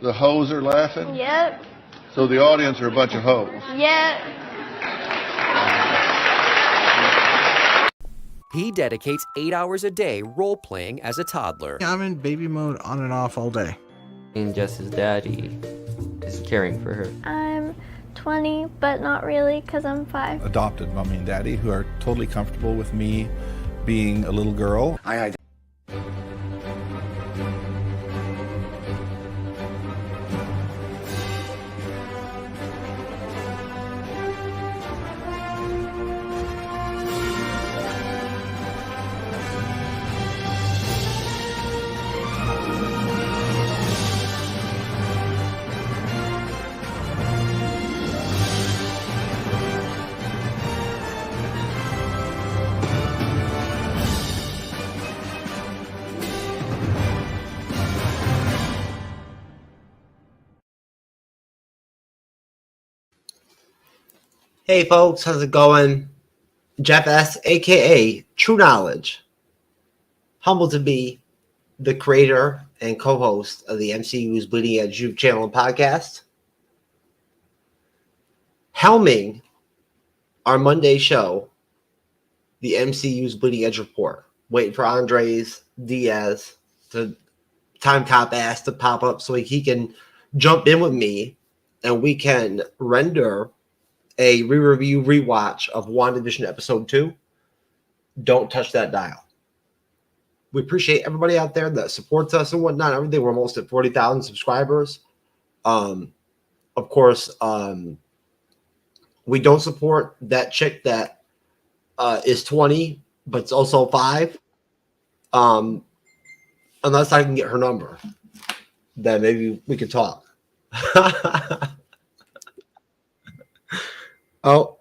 the hoes are laughing? Yep. So the audience are a bunch of hoes. Yep. He dedicates 8 hours a day role-playing as a toddler. I'm in baby mode on and off all day. And just his daddy is caring for her. I'm 20, but not really, because I'm 5. Adopted mommy and daddy who are totally comfortable with me being a little girl. Hey folks, how's it going? Jeff S, aka TrueKnowledge. Humbled to be the creator and co-host of the MCU'S Bleeding Edge YouTube channel and podcast. Helming our Monday show, the MCU'S Bleeding Edge report. Waiting for Andres Diaz to time top ass to pop up so he can jump in with me and we can render a re-review rewatch of WandaVision episode 2. Don't touch that dial. We appreciate everybody out there that supports us and whatnot. Everything. We're almost at 40,000 subscribers. Of course, we don't support that chick that is 20, but it's also 5. Unless I can get her number, then maybe we could talk. Oh,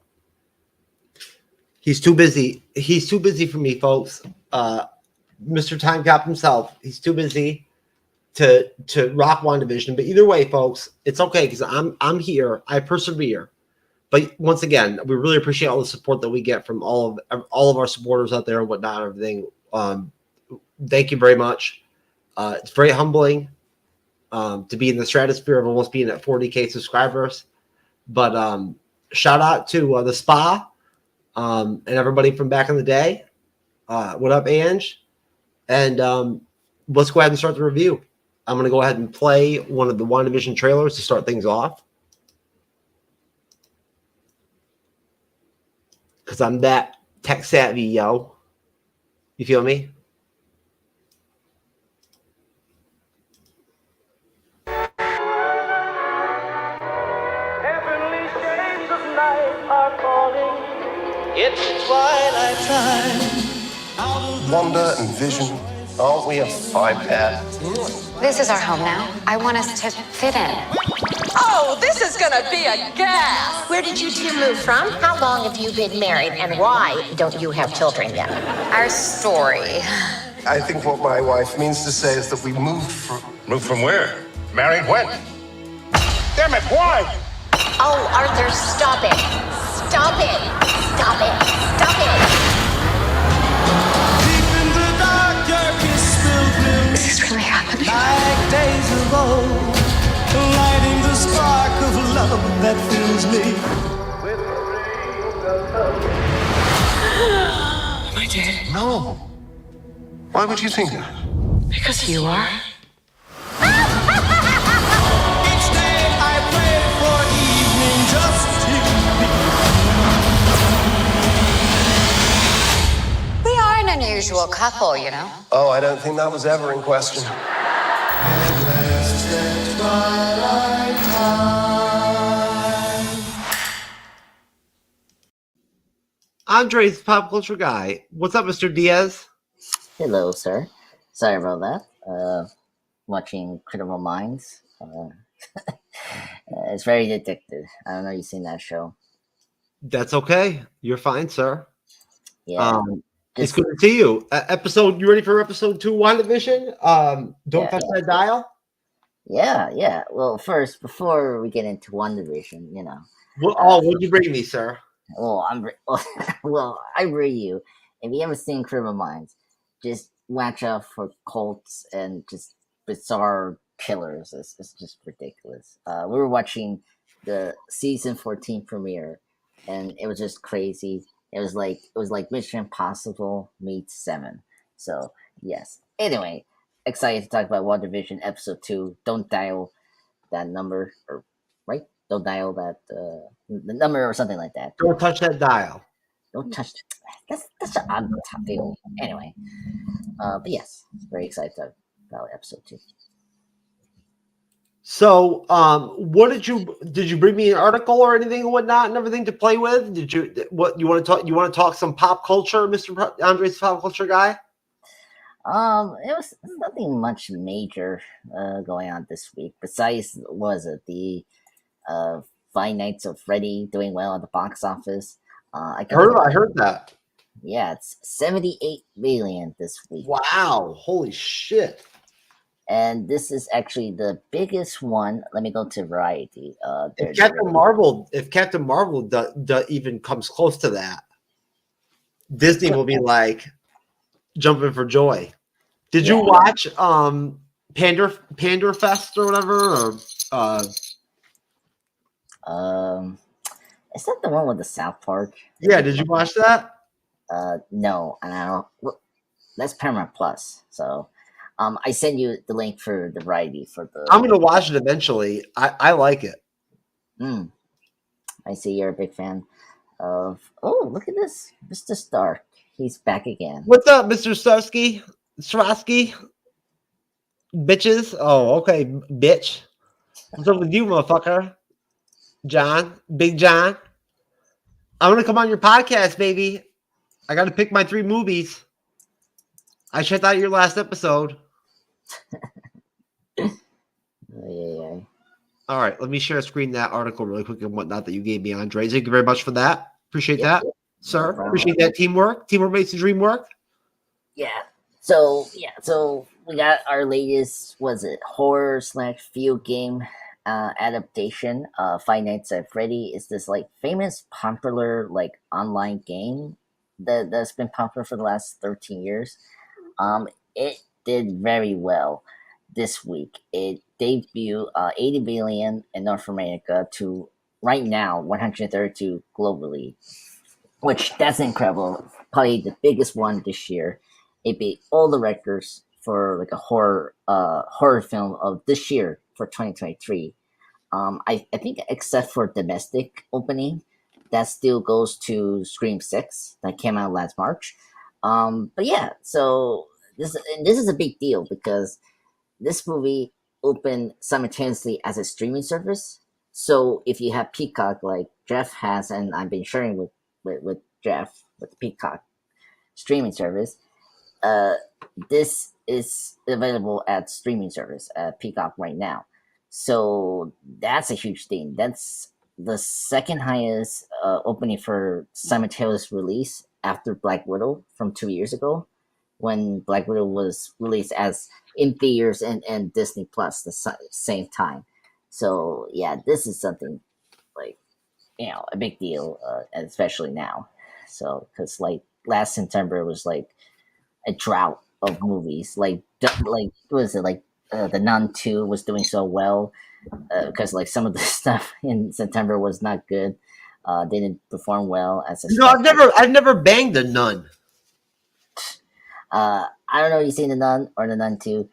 he's too busy. He's too busy for me, folks. Mr. Time Cop himself. He's too busy to rock WandaVision. But either way, folks, it's okay because I'm here. I persevere. But once again, we really appreciate all the support that we get from all of our supporters out there and whatnot, everything. Thank you very much. It's very humbling to be in the stratosphere of almost being at 40K subscribers. But shout out to the spa and everybody from back in the day. What up, Ange? And let's go ahead and start the review. I'm going to go ahead and play one of the WandaVision trailers to start things off. Because I'm that tech savvy, yo. You feel me? It's twilight time. Wanda and Vision, aren't we a 5-pair? This is our home now. I want us to fit in. Oh, this is gonna be a gas! Where did you two move from? How long have you been married? And why don't you have children yet? Our story. I think what my wife means to say is that we moved from... Moved from where? Married when? Damn it, why? Oh, Arthur, stop it. Stop it. Stop it. Stop it. Deep in the dark, your kiss spilled blue. Is this really happening? Like days of old, lighting the spark of love that fills me. Am I dead? No. Why would you think that? Because you are. Each day I pray for evening just to be. We are an unusual couple, you know. Oh, I don't think that was ever in question. At last at twilight time. Andre's pop culture guy. What's up, Mr. Diaz? Hello, sir. Sorry about that. Watching Criminal Minds. It's very addictive. I don't know if you've seen that show. That's okay. You're fine, sir. Yeah. It's good to see you. You ready for episode 2 WandaVision? Don't touch that dial? Yeah. Well, first, before we get into WandaVision, you know. What'd you bring me, sir? Well, I bring you. If you haven't seen Criminal Minds, just watch out for cults and just bizarre killers. It's just ridiculous. We were watching the season 14 premiere, and it was just crazy. It was like Mission Impossible meets 7. So yes. Anyway, excited to talk about WandaVision episode 2. Don't dial that number, or right? Don't dial that the number or something like that. Don't touch that dial. Don't touch it. That's an odd deal. Anyway, but yes, very excited to talk about episode 2. So, what did you bring me an article or anything and whatnot and everything to play with? Did you what you want to talk? You want to talk some pop culture, Mr. Andre's pop culture guy? It was nothing much major going on this week. Besides, the Five Nights at Freddy doing well at the box office. I heard that. Yeah, it's 78 million this week. Wow! Holy shit! And this is actually the biggest one. Let me go to Variety. If Captain Marvel even comes close to that, Disney will be like jumping for joy. Did you watch Pander Fest or whatever? Or is that the one with the South Park? Yeah, did you watch that? No, and I don't. Well, that's Paramount Plus. So, I send you the link for the Variety for the. I'm gonna watch it eventually. I like it. I see you're a big fan of. Oh, look at this, Mr. Stark. He's back again. What's up, Mr. Starsky? Strasky? Bitches? Oh, okay, bitch. What's up with you, motherfucker? John, Big John. I'm gonna come on your podcast, baby. I gotta pick my 3 movies. I checked out your last episode. Yeah. All right, let me share a screen that article really quick and whatnot that you gave me, Andre. Thank you very much for that. Appreciate that, sir. Appreciate that teamwork. Teamwork makes the dream work. Yeah. So we got our latest, horror/video game adaptation. Five Nights at Freddy is this like famous, popular like online game that's been popular for the last 13 years. It did very well this week. It debuted 80 billion in North America to right now 132 globally, which that's incredible. Probably the biggest one this year. It beat all the records for like a horror film of this year for 2023. I think except for domestic opening, that still goes to Scream 6 that came out last March. But yeah, so this is a big deal because this movie opened simultaneously as a streaming service. So if you have Peacock like Jeff has, and I've been sharing with Jeff with the Peacock streaming service, this is available at streaming service at Peacock right now. So that's a huge thing. That's the second highest opening for simultaneous release after Black Widow from 2 years ago, when Black Widow was released as in theaters and Disney Plus the same time. So yeah, this is something like, a big deal, especially now. So because like last September was like a drought of movies. Like what was it like? The Nun 2 was doing so well because like some of the stuff in September was not good. Didn't perform well as a. No, I've never banged a nun. I don't know if you've seen the Nun or the Nun 2.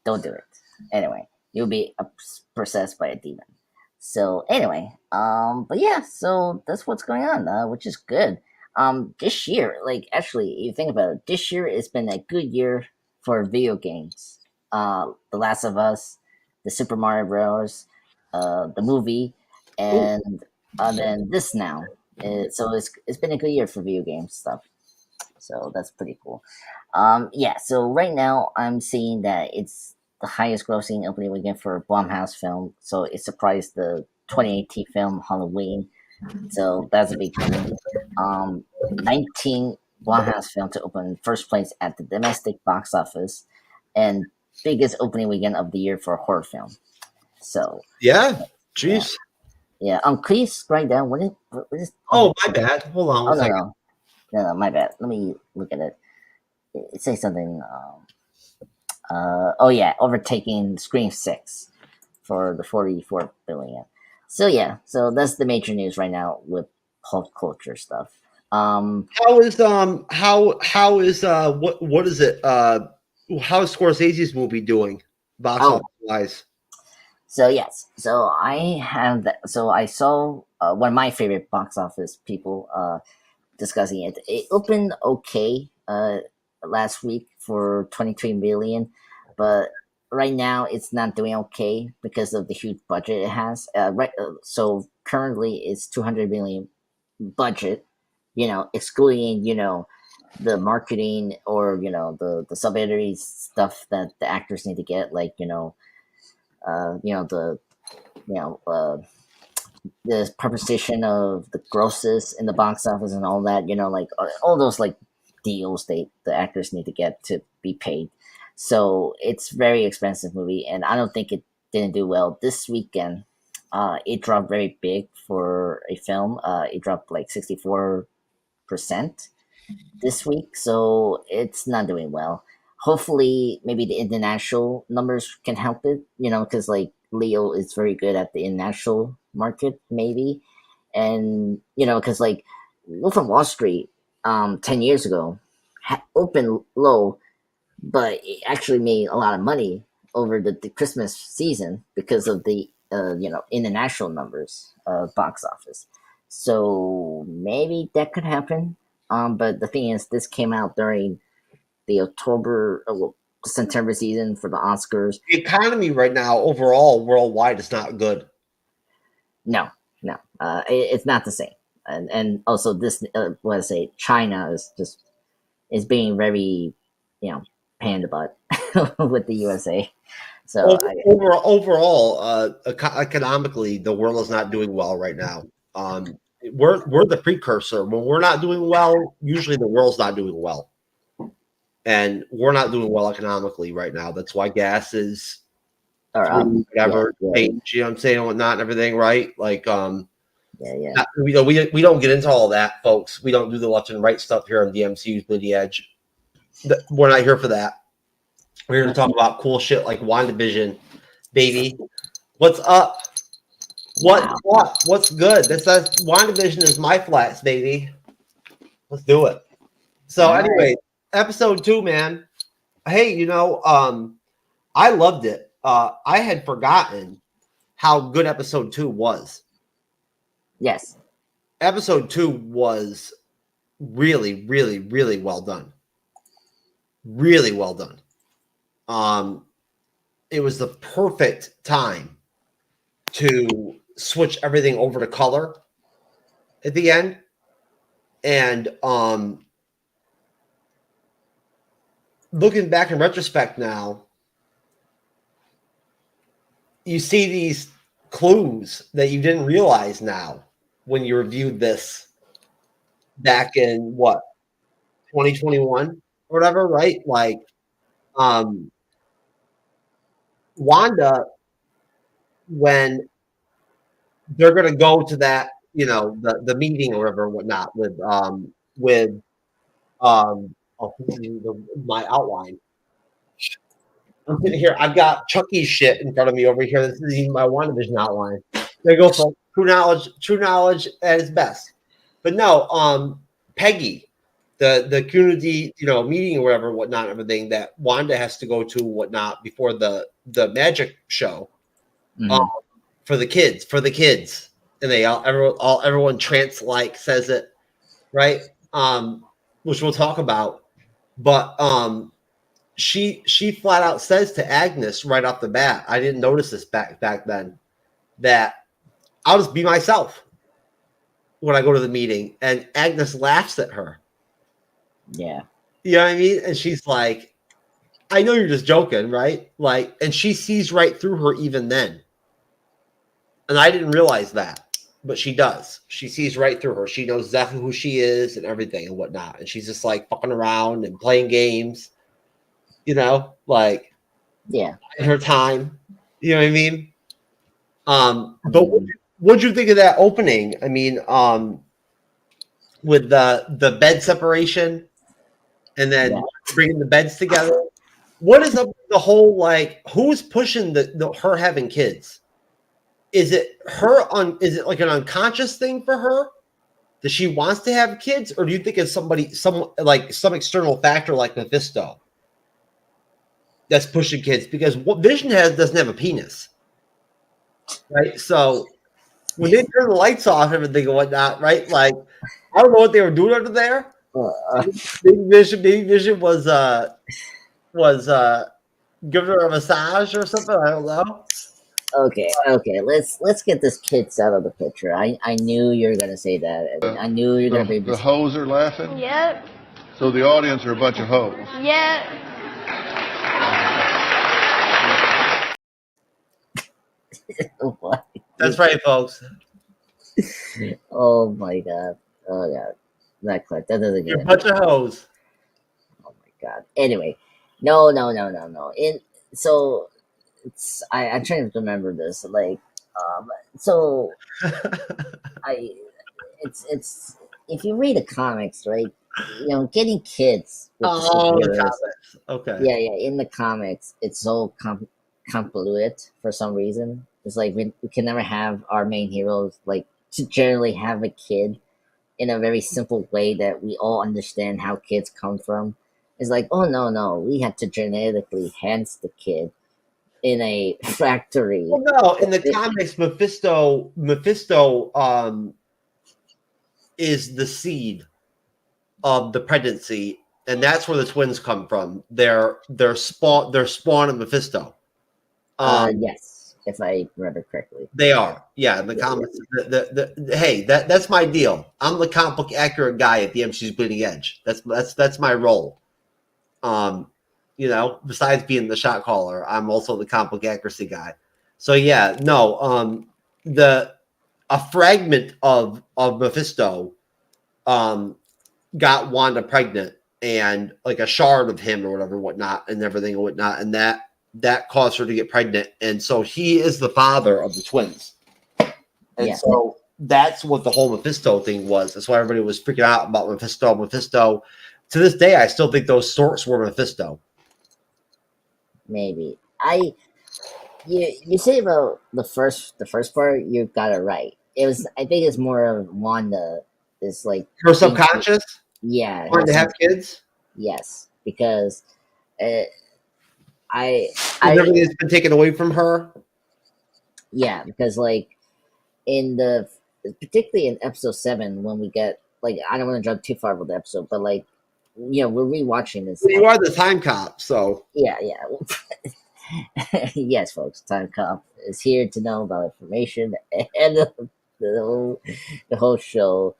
Don't do it. Anyway, you'll be possessed by a demon. So anyway, but yeah, so that's what's going on, which is good. This year, like actually, you think about it, this year it's been a good year for video games. The Last of Us, the Super Mario Bros, the movie, and then this now. So it's been a good year for video game stuff. So that's pretty cool. Yeah. So right now I'm seeing that it's the highest grossing opening weekend for a Blumhouse film. So it surprised the 2018 film Halloween. So that's a big thing. 19 Blumhouse film to open first place at the domestic box office, and biggest opening weekend of the year for a horror film. So yeah, jeez. Yeah. Please scroll down. What is? Oh, my bad. Hold on. No, my bad. Let me look at it. It says something. overtaking Scream 6 for the 44 billion. So yeah, so that's the major news right now with pop culture stuff. How is what is it? How is Scorsese's movie doing box office wise? So yes, so I saw one of my favorite box office people discussing it. It opened okay last week for 23 million, but right now it's not doing okay because of the huge budget it has. So currently it's 200 million budget, excluding the marketing or the subsidiary stuff that the actors need to get, like the proposition of the grosses in the box office and all that, like all those like deals the actors need to get to be paid. So it's very expensive movie, and I don't think it didn't do well this weekend. It dropped very big for a film. It dropped like 64% this week, so it's not doing well. Hopefully, maybe the international numbers can help it, because like Leo is very good at the international market, maybe. And, because like Wolf of Wall Street 10 years ago opened low, but it actually made a lot of money over the Christmas season because of the, international numbers of box office. So maybe that could happen. But the thing is, this came out during the September season for the Oscars. The economy right now, overall, worldwide, is not good. No, it's not the same. And also this, China is being very, pain in the butt with the USA. So overall, economically, the world is not doing well right now. We're the precursor. When we're not doing well, usually the world's not doing well. And we're not doing well economically right now. That's why gas is whatever change, you know what I'm saying, and whatnot and everything, right? Like, we don't get into all that, folks. We don't do the left and right stuff here on the MCU's Bleeding Edge. We're not here for that. We're here to talk about cool shit like WandaVision, baby. What's up? What's good? WandaVision is my flats, baby. Let's do it. So anyway, episode 2, man. Hey, I loved it. I had forgotten how good episode 2 was. Yes. Episode 2 was really, really, really well done. Really well done. It was the perfect time to switch everything over to color at the end. And looking back in retrospect now, you see these clues that you didn't realize now when you reviewed this back in 2021 or whatever, right? Like, Wanda, when they're going to go to that, the meeting or whatever, whatnot with my outline. I'm sitting here. I've got Chucky's shit in front of me over here. This is even my WandaVision outline. They go for true knowledge at its best. But no, Peggy, the community, meeting or whatever, whatnot, everything that Wanda has to go to, whatnot, before the magic show, for the kids, and everyone trance like says it, right? Which we'll talk about, but she flat out says to Agnes right off the bat, I didn't notice this back then, that I'll just be myself when I go to the meeting, and Agnes laughs at her. Yeah. You know what I mean? And she's like, I know you're just joking, right? Like, and she sees right through her even then. And I didn't realize that, but she does. She sees right through her. She knows exactly who she is and everything and whatnot. And she's just like fucking around and playing games, like, in her time. You know what I mean? But what'd you think of that opening? I mean, with the bed separation and then bringing the beds together. what is up with the whole like who's pushing the her having kids? Is it her on? Is it like an unconscious thing for her that she wants to have kids, or do you think it's some external factor like Mephisto that's pushing kids? Because what Vision doesn't have a penis, right? So when they turn the lights off, and everything and whatnot, right? Like I don't know what they were doing under there. Maybe Vision was giving her a massage or something. I don't know. Okay. Let's get this kids out of the picture. I knew you were gonna say that. I knew you were gonna be The hoes are laughing? Yep. So the audience are a bunch of hoes. Yep. What? That's right, folks. Oh my god. Oh god. That clip. That doesn't get You're a bunch of hoes. Oh my god. Anyway, no. I'm trying to remember this. Like, so it's if you read the comics, right? You know, getting kids. With the comics. Okay. Yeah. In the comics, it's so convoluted for some reason. It's like we can never have our main heroes like to generally have a kid in a very simple way that we all understand how kids come from. It's like, oh no, we have to genetically enhance the kid in a factory. Well, no, in the comics, Mephisto is the seed of the pregnancy, and that's where the twins come from. They're spawn of Mephisto. Yes, if I remember correctly. They are. Yeah, in the comics. Hey, that's my deal. I'm the comic book accurate guy at the MCU's Bleeding Edge. That's my role. You know, besides being the shot caller, I'm also the comic book accuracy guy. So yeah, no, a fragment of Mephisto got Wanda pregnant, and like a shard of him or whatever, whatnot, and everything and whatnot, and that caused her to get pregnant, and so he is the father of the twins, and so that's what the whole Mephisto thing was. That's why everybody was freaking out about Mephisto. To this day, I still think those sorts were Mephisto. Maybe you say about the first part, you got it right. It was, I think it's more of Wanda is like her subconscious. Yeah, wanting to have kids. Yes, because everything has been taken away from her. Yeah, because like particularly in episode 7, when we get like, I don't want to jump too far with the episode, but like, you know, we're rewatching this. You are the time cop, so yeah. Yes, folks, time cop is here to know about information and the whole show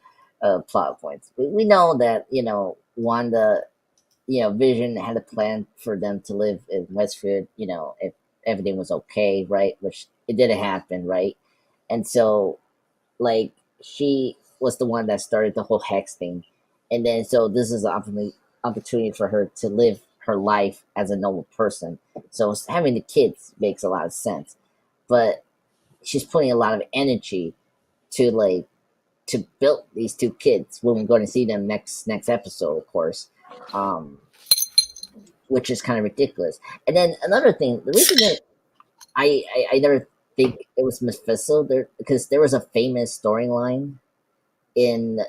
plot points. We know that, you know, Wanda, you know, Vision had a plan for them to live in Westview, you know, if everything was okay, right? Which it didn't happen, right? And so, like, she was the one that started the whole hex thing. And then, so this is an opportunity for her to live her life as a normal person. So having the kids makes a lot of sense. But she's putting a lot of energy to build these two kids when we're going to see them next episode, of course. Which is kind of ridiculous. And then another thing, the reason that I never think it was Mephisto there, because there was a famous storyline in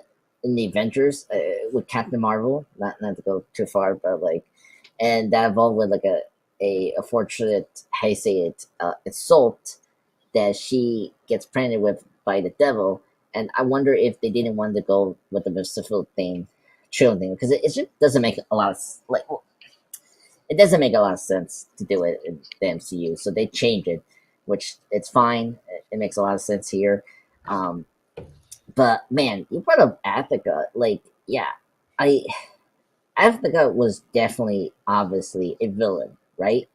the Avengers with Captain Marvel, not to go too far, but like, and that involved with like a fortunate, how you say it, assault that she gets pregnant with by the devil. And I wonder if they didn't want to go with the Mephisto thing, because it just doesn't make a lot of it doesn't make a lot of sense to do it in the MCU. So they changed it, which it's fine. It makes a lot of sense here. But man, you brought up Attica. Like, yeah, Attica was definitely, obviously, a villain, right?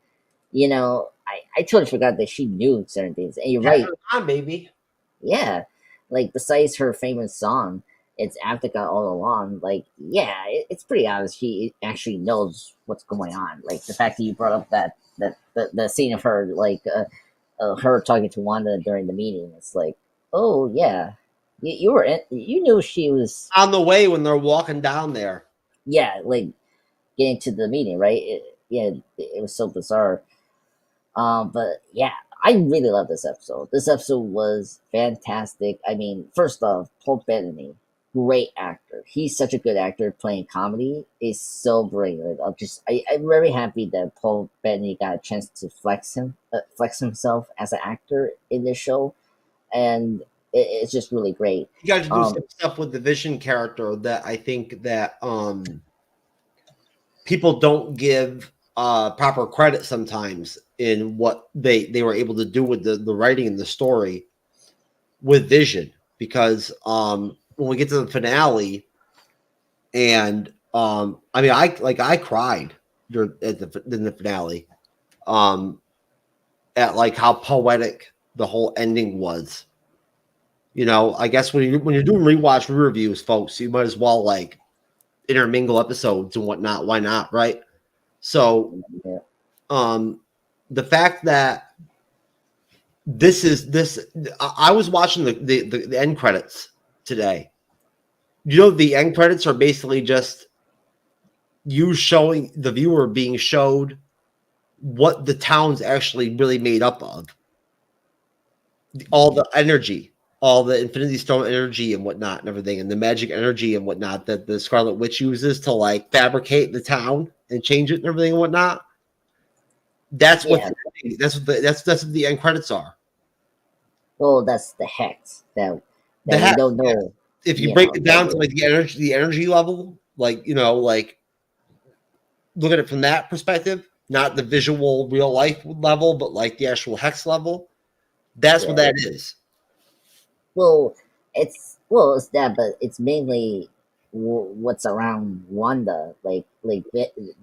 You know, I totally forgot that she knew certain things. And you're right. On, baby. Yeah. Like, besides her famous song, it's Attica all along. Like, yeah, it's pretty obvious she actually knows what's going on. Like, the fact that you brought up the scene of her, like, her talking to Wanda during the meeting. It's like, oh, yeah. You knew she was on the way when they're walking down there. Yeah, like getting to the meeting, right? yeah, it was so bizarre. But yeah, I really love this episode. This episode was fantastic. I mean, first off, Paul Bettany, great actor. He's such a good actor playing comedy. Is so great. Like, I'm very happy that Paul Bettany got a chance to flex himself as an actor in this show, and it's just really great. You got to do some stuff with the Vision character that I think that people don't give proper credit sometimes in what they were able to do with the writing and the story with Vision, because when we get to the finale, and I mean, I cried in the finale at like how poetic the whole ending was. You know, I guess when you're doing rewatch reviews, folks, you might as well like intermingle episodes and whatnot. Why not, right? So, the fact that I was watching the end credits today. You know, the end credits are basically just you showing the viewer being showed what the town's actually really made up of. All the energy, all the Infinity Stone energy and whatnot and everything, and the magic energy and whatnot that the Scarlet Witch uses to like fabricate the town and change it and everything and whatnot. That's what the end credits are. Well, that's the hex that The we hex, don't know. If you break it down to like the energy level, like, you know, like look at it from that perspective, not the visual real life level, but like the actual hex level. That's what that is. Well, it's that, but it's mainly what's around Wanda, like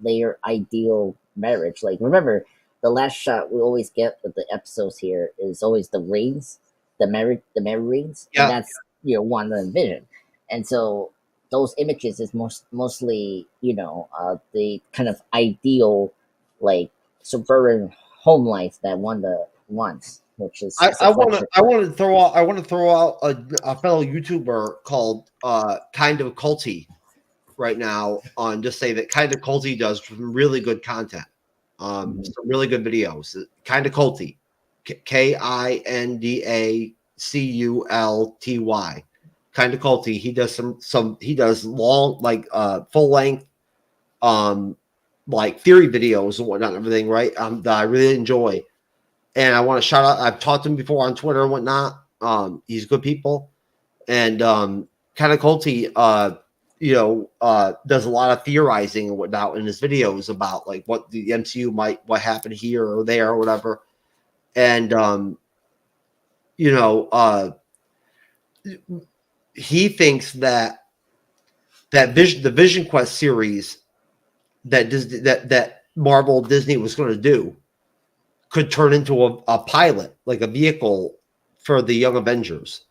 their ideal marriage. Like, remember, the last shot we always get with the episodes here is always the rings, the marriage rings, and that's Wanda and Vision, and so those images is mostly the kind of ideal like suburban home life that Wanda wants. Which is I want to throw out a fellow YouTuber called Kind of Culty right now on just say that Kind of Culty does some really good content, some really good videos. Kind of Culty, KINDACULTY. Kind of Culty. He does he does long like full length like theory videos and whatnot and everything, right? That I really enjoy. And I want to shout out, I've talked to him before on Twitter and whatnot. He's good people. And kind of Culty, does a lot of theorizing and whatnot in his videos about like what the MCU what happened here or there or whatever. And, he thinks that the Vision Quest series that Marvel Disney was going to do could turn into a pilot, like a vehicle for the Young Avengers.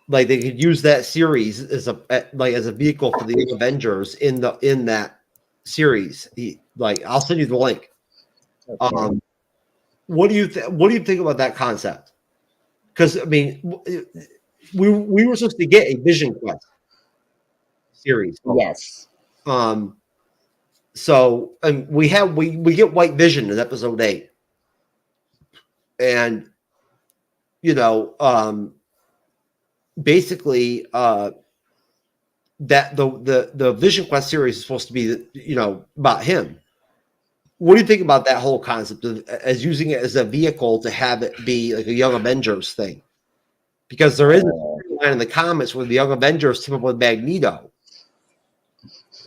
Like they could use that series as a vehicle for the Young Avengers in that series. I'll send you the link. Okay. What do you think about that concept? Because I mean, we were supposed to get a Vision Quest series. Yes. So we get White Vision in episode 8, and basically that the Vision Quest series is supposed to be about him. What do you think about that whole concept as using it as a vehicle to have it be like a Young Avengers thing? Because there is a line in the comics where the Young Avengers team up with Magneto.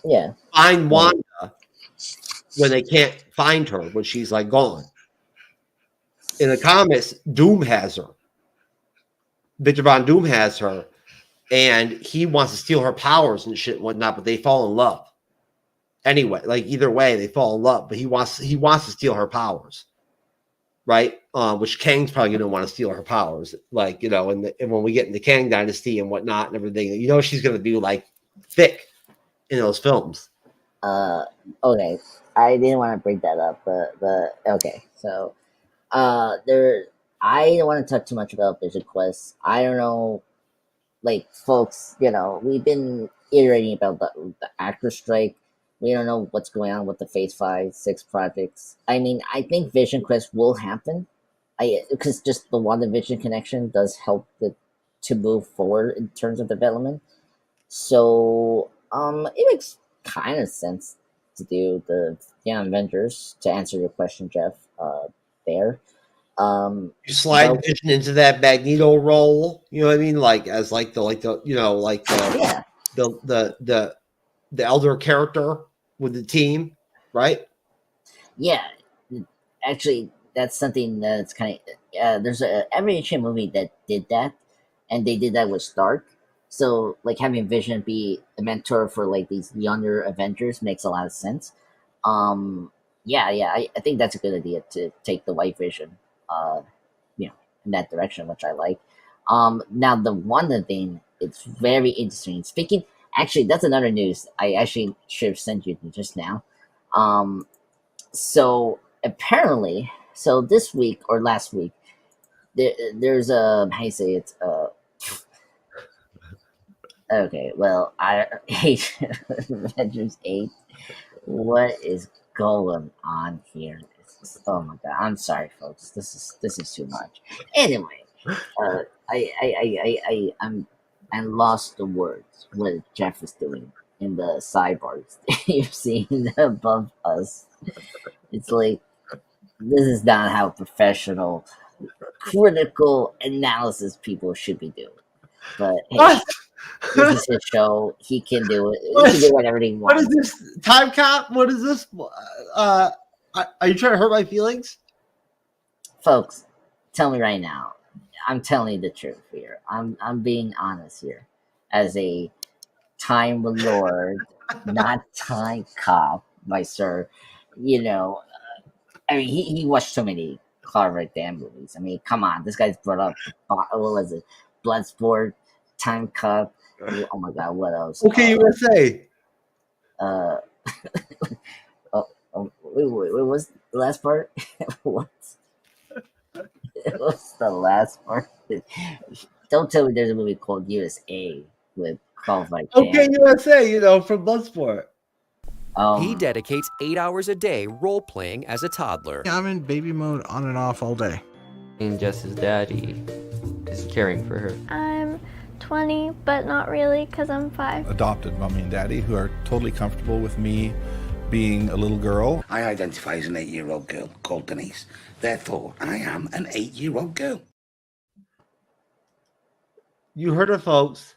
Yeah. Find Wanda when they can't find her, when she's like gone. In the comics, Doom has her. Victor Von Doom has her, and he wants to steal her powers and shit and whatnot, but they fall in love. Anyway, like either way, they fall in love, but he wants to steal her powers. Right? Which Kang's probably gonna want to steal her powers. Like, and when we get into Kang Dynasty and whatnot and everything, she's gonna be like thick in those films. Okay. I didn't want to bring that up, but okay. So I don't want to talk too much about Vision Quest. I don't know, like folks, we've been iterating about the actor strike. We don't know what's going on with the Phase 5, 6 projects. I mean, I think Vision Quest will happen. Because just the WandaVision connection does help to move forward in terms of development. So it makes kind of sense to do the Young Avengers, to answer your question, Jeff. There. You slide Vision into that Magneto role. You know what I mean? Like as the elder character with the team, right? Yeah, actually, that's something that's kind of there's a animation movie that did that, and they did that with Stark. So like having Vision be a mentor for like these younger Avengers makes a lot of sense. I think that's a good idea to take the White Vision, in that direction, which I like. Now the Wanda thing, it's very interesting. Speaking, actually, that's another news I actually should have sent you just now. So apparently, this week or last week, there's a how you say it. Okay, well, I hate Avengers 8. What is going on here? Oh my god! I'm sorry, folks. This is too much. Anyway, I lost the words what Jeff is doing in the sidebars you've seen above us. It's like this is not how professional, critical analysis people should be doing. But hey, this is his show. He can do it. He can do whatever he wants. What is this time cop? What is this? Are you trying to hurt my feelings, folks? Tell me right now. I'm telling you the truth here. I'm being honest here, as a time lord, not time cop, my sir. I mean, he watched too many Clark Van Damme movies. I mean, come on, this guy's brought up what was it, Bloodsport, Time Cop. Oh my god, what else? Okay, USA. Wait, what's the last part? What's the last part? Don't tell me there's a movie called USA with Clark Van Damme. Okay, USA, from Bloodsport. He dedicates 8 hours a day role-playing as a toddler. I'm in baby mode on and off all day. And Jess's daddy is caring for her. I'm 20, but not really, because I'm 5. Adopted mommy and daddy who are totally comfortable with me being a little girl. I identify as an 8-year-old girl called Denise. Therefore, I am an 8-year-old girl. You heard it, folks.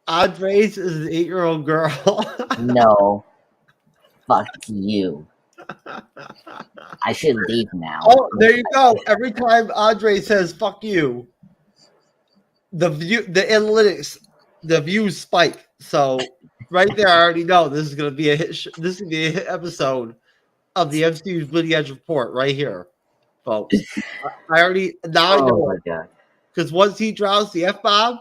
Andres is an 8-year-old girl. No. Fuck you. I should leave now. Oh, there you go. Every time Andre says "fuck you," the analytics, the views spike. So right there, I already know this is going to be a hit. This is going to be a hit episode of the MCU'S Bleeding Edge report right here, folks. I already now I know it, because once he drops the F-bomb,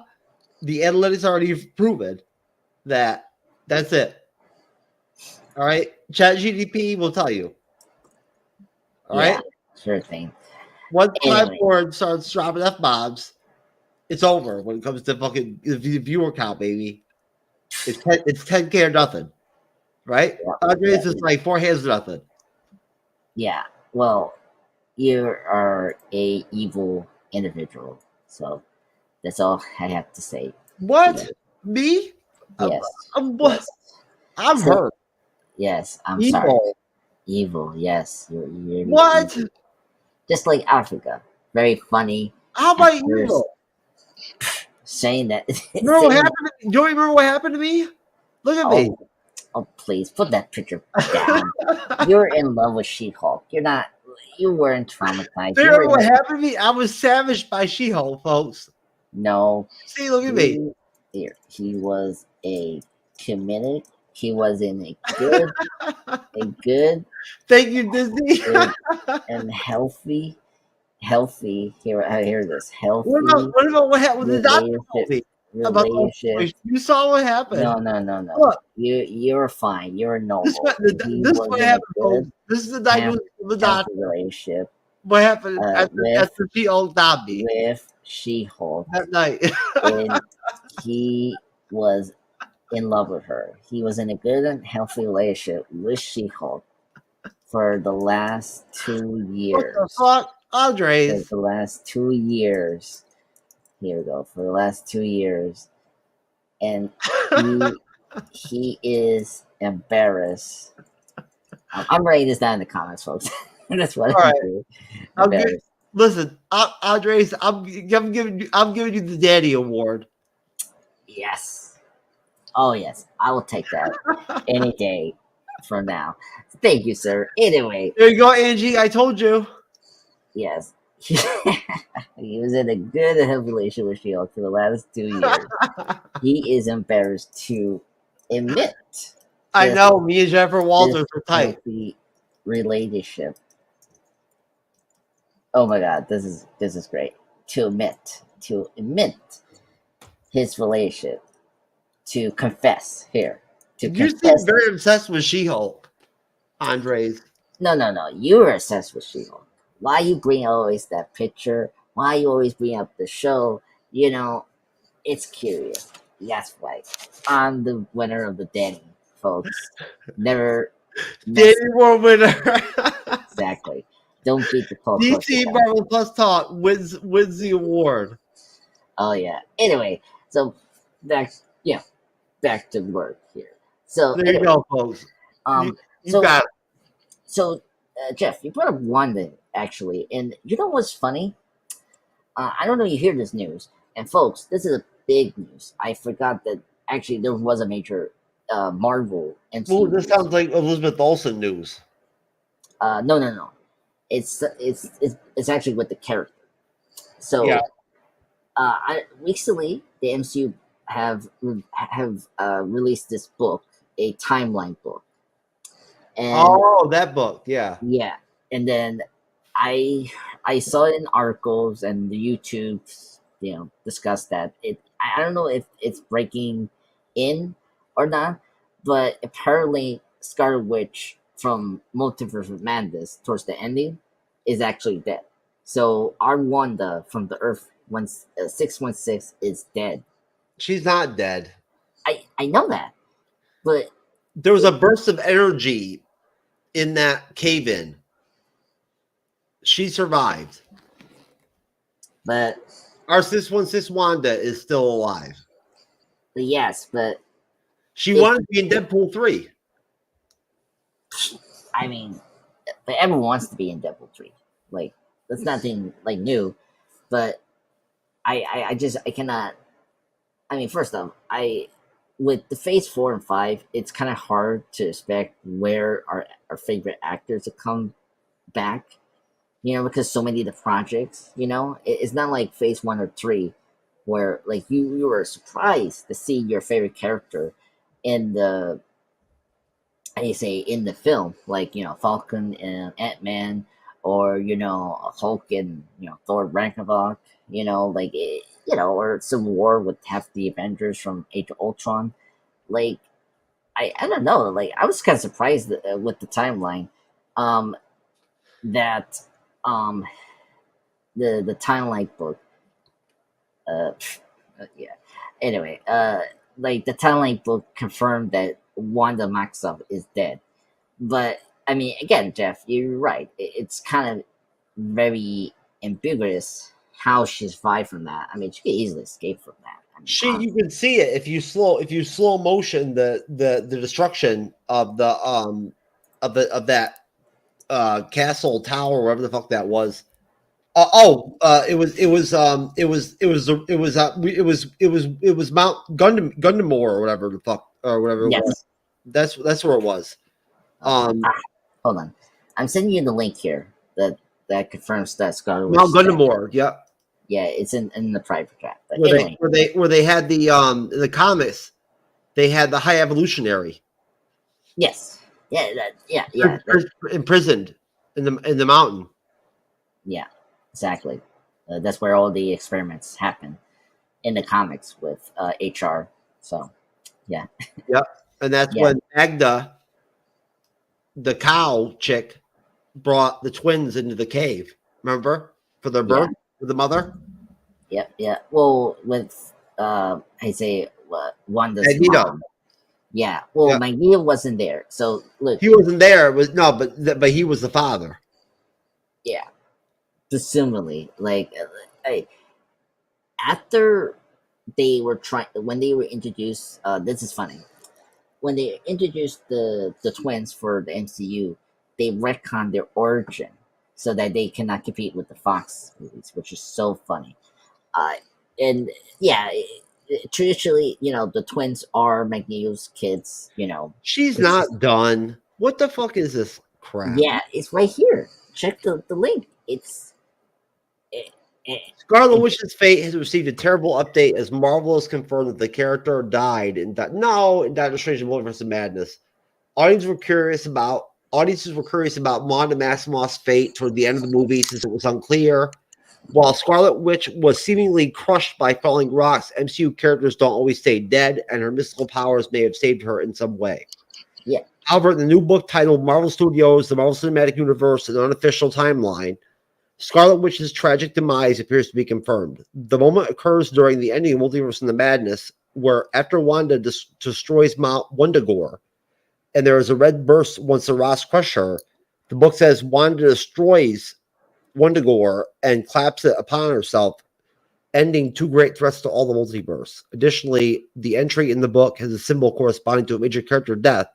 the analytics already proven that that's it. All right, ChatGPT will tell you. All right, sure thing. Once Time Lord starts dropping F-bombs, it's over when it comes to fucking the viewer count, baby. It's 10K or nothing, right? Andres is like 4 hands or nothing. Yeah, well, you are a evil individual, so that's all I have to say. What? Me? Yes. I'm hurt. Yes, I'm evil. sorry. Evil, yes. You're what? Evil. Just like Africa. Very funny. How am I evil? Saying that. Remember what happened to me? Do you remember what happened to me? Look at me. Oh, please, put that picture down. You're in love with She-Hulk. You weren't traumatized. Do you remember what happened to me? I was savaged by She-Hulk, folks. No. See, look at me. Here, he was a committed. He was in a good. Thank you, Disney. and healthy. Hear this. Healthy. What about what happened with the doctor? Relationship. You saw what happened. No. Look, you're fine. You're normal. This is what happened. This is the diagnosis of the doctor. Relationship. What happened after She-Hulk died with She-Hulk that night? And he was in love with her. He was in a good and healthy relationship with She-Hulk for the last 2 years. What the fuck, Andres? For the last 2 years. Here we go. For the last 2 years, and he is embarrassed. I'm writing this down in the comments, folks. That's what All I'm right. doing. Listen, Andres, I'm giving you the Daddy Award. Yes. Oh yes, I will take that any day from now. Thank you, sir. Anyway, there you go, Angie. I told you. Yes. He was in a good and healthy relationship with She-Hulk for the last 2 years. He is embarrassed to admit. I know. Me and Jennifer Walters are tight. Healthy relationship. Oh my God, this is great. To admit his relationship. To confess here. You seem very obsessed with She-Hulk, Andres. No. You were obsessed with She-Hulk. Why you bring always that picture? Why you always bring up the show? You know, it's curious. That's why I'm the winner of the Danny, folks. Never. Danny World winner. Exactly. Don't beat the post. DC Marvel Plus Talk wins the award. Oh yeah. Anyway, so back to work here. So there you go, folks. You got it. So Jeff, you brought up Wanda actually, and you know what's funny? I don't know if you hear this news, and folks, this is a big news. I forgot that actually there was a major Marvel MCU. Well, this sounds like Elizabeth Olsen news. No. It's actually with the character. So, yeah. Recently the MCU have released this book, a timeline book. And, that book, yeah. Yeah, and then I saw it in articles and the YouTube, discussed that I don't know if it's breaking in or not, but apparently Scarlet Witch from Multiverse of Madness towards the ending is actually dead. So our Wanda from the Earth 616 is dead. She's not dead. I know that, but there was a burst of energy in that cave-in. She survived. But our 616 Wanda is still alive. Yes, but she wanted to be in Deadpool 3. I mean, but everyone wants to be in Deadpool 3. Like, that's nothing like new. But I cannot. I mean, first off, with the Phase 4 and 5, it's kind of hard to expect where our favorite actors to come back. Because so many of the projects, it's not like Phase 1 or 3 where like you were surprised to see your favorite character in the in the film, like Falcon and Ant-Man, or Hulk and Thor Ragnarok, or Civil War with half the Avengers from Age of Ultron. Like I don't know, like I was kind of surprised with the timeline, that the timeline book, yeah. Anyway, like the timeline book confirmed that Wanda Maximoff is dead, but I mean, again, Jeff, you're right. It's kind of very ambiguous how she survived from that. I mean, she could easily escape from that. I mean, you can see it if you slow motion the destruction of that castle tower, wherever the fuck that was. It was Mount Gundamore or whatever the fuck or whatever. Yes. It was. That's where it was. Hold on, I'm sending you the link here that confirms that Scarlet Witch. Mount Gundamore. Yep. Yeah, it's in the private chat. But Where anyway. they had the comics, they had the High Evolutionary. Yes. Yeah. Imprisoned in the mountain. Yeah. Exactly. That's where all the experiments happen in the comics with HR. So, yeah. Yep. And that's when Magda, the cow chick, brought the twins into the cave. Remember? For their birth with the mother? Yep. Yeah. Well, with Wanda's Magneto. mom. Yeah. Well, Yeah. Magneto wasn't there. So look, He wasn't there. It was no, but he was the father. yeah. Presumably, like, after they were when they were introduced. This is funny. When they introduced the twins for the MCU, they retconned their origin so that they cannot compete with the Fox movies, which is so funny. And yeah, traditionally, the twins are Magneto's kids. She's not done. What the fuck is this crap? Yeah, it's right here. Check the link. It's Scarlet Witch's fate has received a terrible update as Marvel has confirmed that the character died in Doctor Strange and Multiverse of Madness. Audiences were curious about Wanda Maximoff's fate toward the end of the movie since it was unclear. While Scarlet Witch was seemingly crushed by falling rocks, MCU characters don't always stay dead, and her mystical powers may have saved her in some way. Yeah. However, in the new book titled Marvel Studios, The Marvel Cinematic Universe, An Unofficial Timeline, Scarlet Witch's tragic demise appears to be confirmed. The moment occurs during the ending of Multiverse of the Madness, where after Wanda destroys Mount Wundagore, and there is a red burst once the rocks crush her, the book says Wanda destroys Wundagore and claps it upon herself, ending two great threats to all the multiverse. Additionally, the entry in the book has a symbol corresponding to a major character death,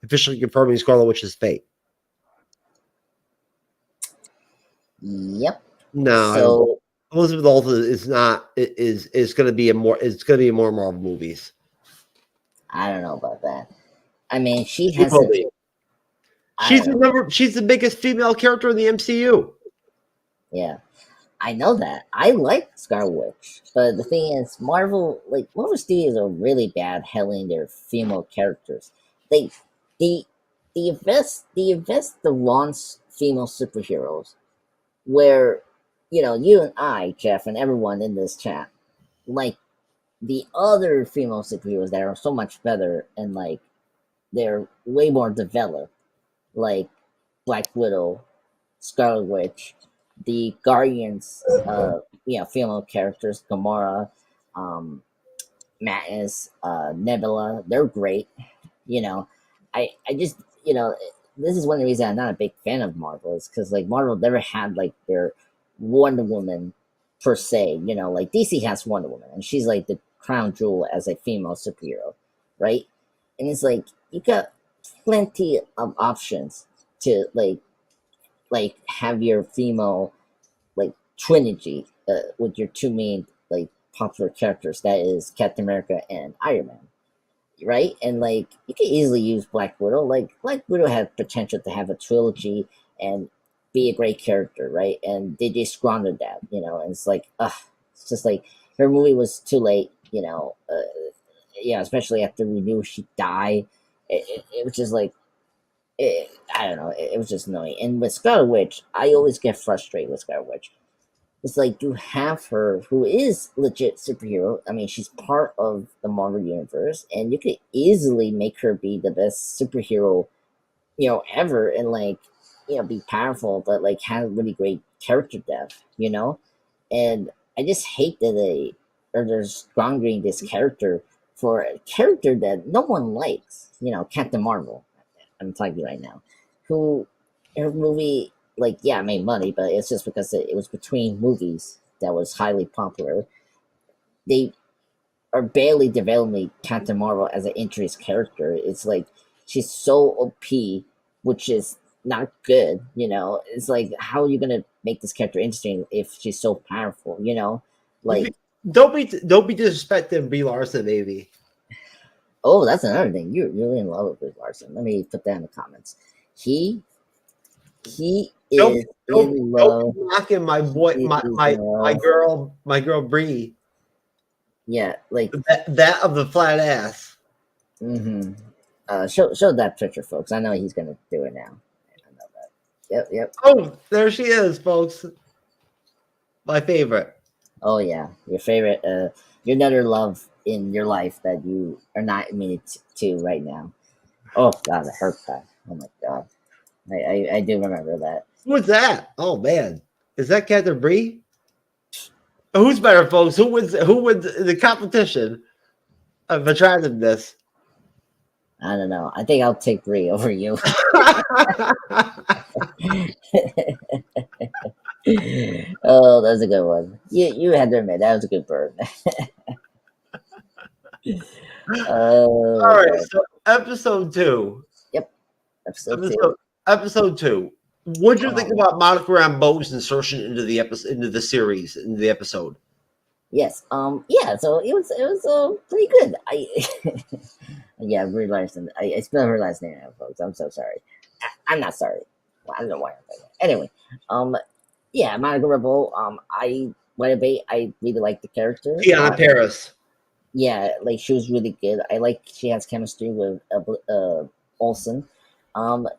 officially confirming Scarlet Witch's fate. Yep. No, So Elizabeth Olsen is not. Is going to be more. It's going to be more Marvel movies. I don't know about that. I mean, she's the biggest female character in the MCU. Yeah, I know that. I like Scarlet Witch, but the thing is, Marvel Studios are really bad handling their female characters. They invest the wrong female superheroes. Where, you and I, Jeff, and everyone in this chat, like the other female superheroes that are so much better and like they're way more developed, like Black Widow, Scarlet Witch, the Guardians, female characters, Gamora, Mattis, Nebula, they're great. I just, this is one of the reasons I'm not a big fan of Marvel, is because like Marvel never had like their Wonder Woman per se. Like DC has Wonder Woman, and she's like the crown jewel as a female superhero, right? And it's like you got plenty of options to like have your female like trilogy with your two main like popular characters, that is Captain America and Iron Man. Right? And like you can easily use Black Widow. Like Black Widow had potential to have a trilogy and be a great character, right? And they just squandered that, and it's like, it's just like her movie was too late, especially after we knew she died. It was just like, I don't know, it was just annoying. And with Scarlet Witch, I always get frustrated with Scarlet Witch. It's like you have her, who is legit superhero. I mean, she's part of the Marvel universe, and you could easily make her be the best superhero, ever, and like, be powerful, but like have really great character depth, And I just hate that they're squandering this character for a character that no one likes. Captain Marvel. I'm telling you right now, who her movie. Like, yeah, it made money, but it's just because it was between movies that was highly popular. They are barely developing Captain Marvel as an interest character. It's like she's so OP, which is not good. It's like, how are you gonna make this character interesting if she's so powerful? Like, don't be disrespecting Brie Larson, baby. Oh, that's another thing. You're really in love with Brie Larson. Let me put that in the comments. He is in love. Knocking my boy, my girl Bree. Yeah, like that of the flat ass. Mm-hmm. Show that picture, folks. I know he's gonna do it now. I know that. Yep. Oh, there she is, folks. My favorite. Oh yeah, your favorite. Your another love in your life that you are not admitted to right now. Oh God, it hurt that. Oh my God, I do remember that. What's that? Oh man, is that Captain Bree? Who's better, folks? Who wins the competition of attractiveness? I don't know. I think I'll take Brie over you. Oh, that's a good one. You had to admit that was a good burn. All right, so episode 2. Yep, episode Episode 2. What do you think about Monica Rambeau's insertion into the series, into the episode? Yes. Yeah. So it was pretty good. Yeah, Brie Larson. I spelled her last name out, folks. I'm so sorry. I'm not sorry. Well, I don't know why I'm saying that. Anyway, yeah, Monica Rambeau. I really like the character. Tiana Paris. Yeah, like she was really good. I like she has chemistry with Olsen.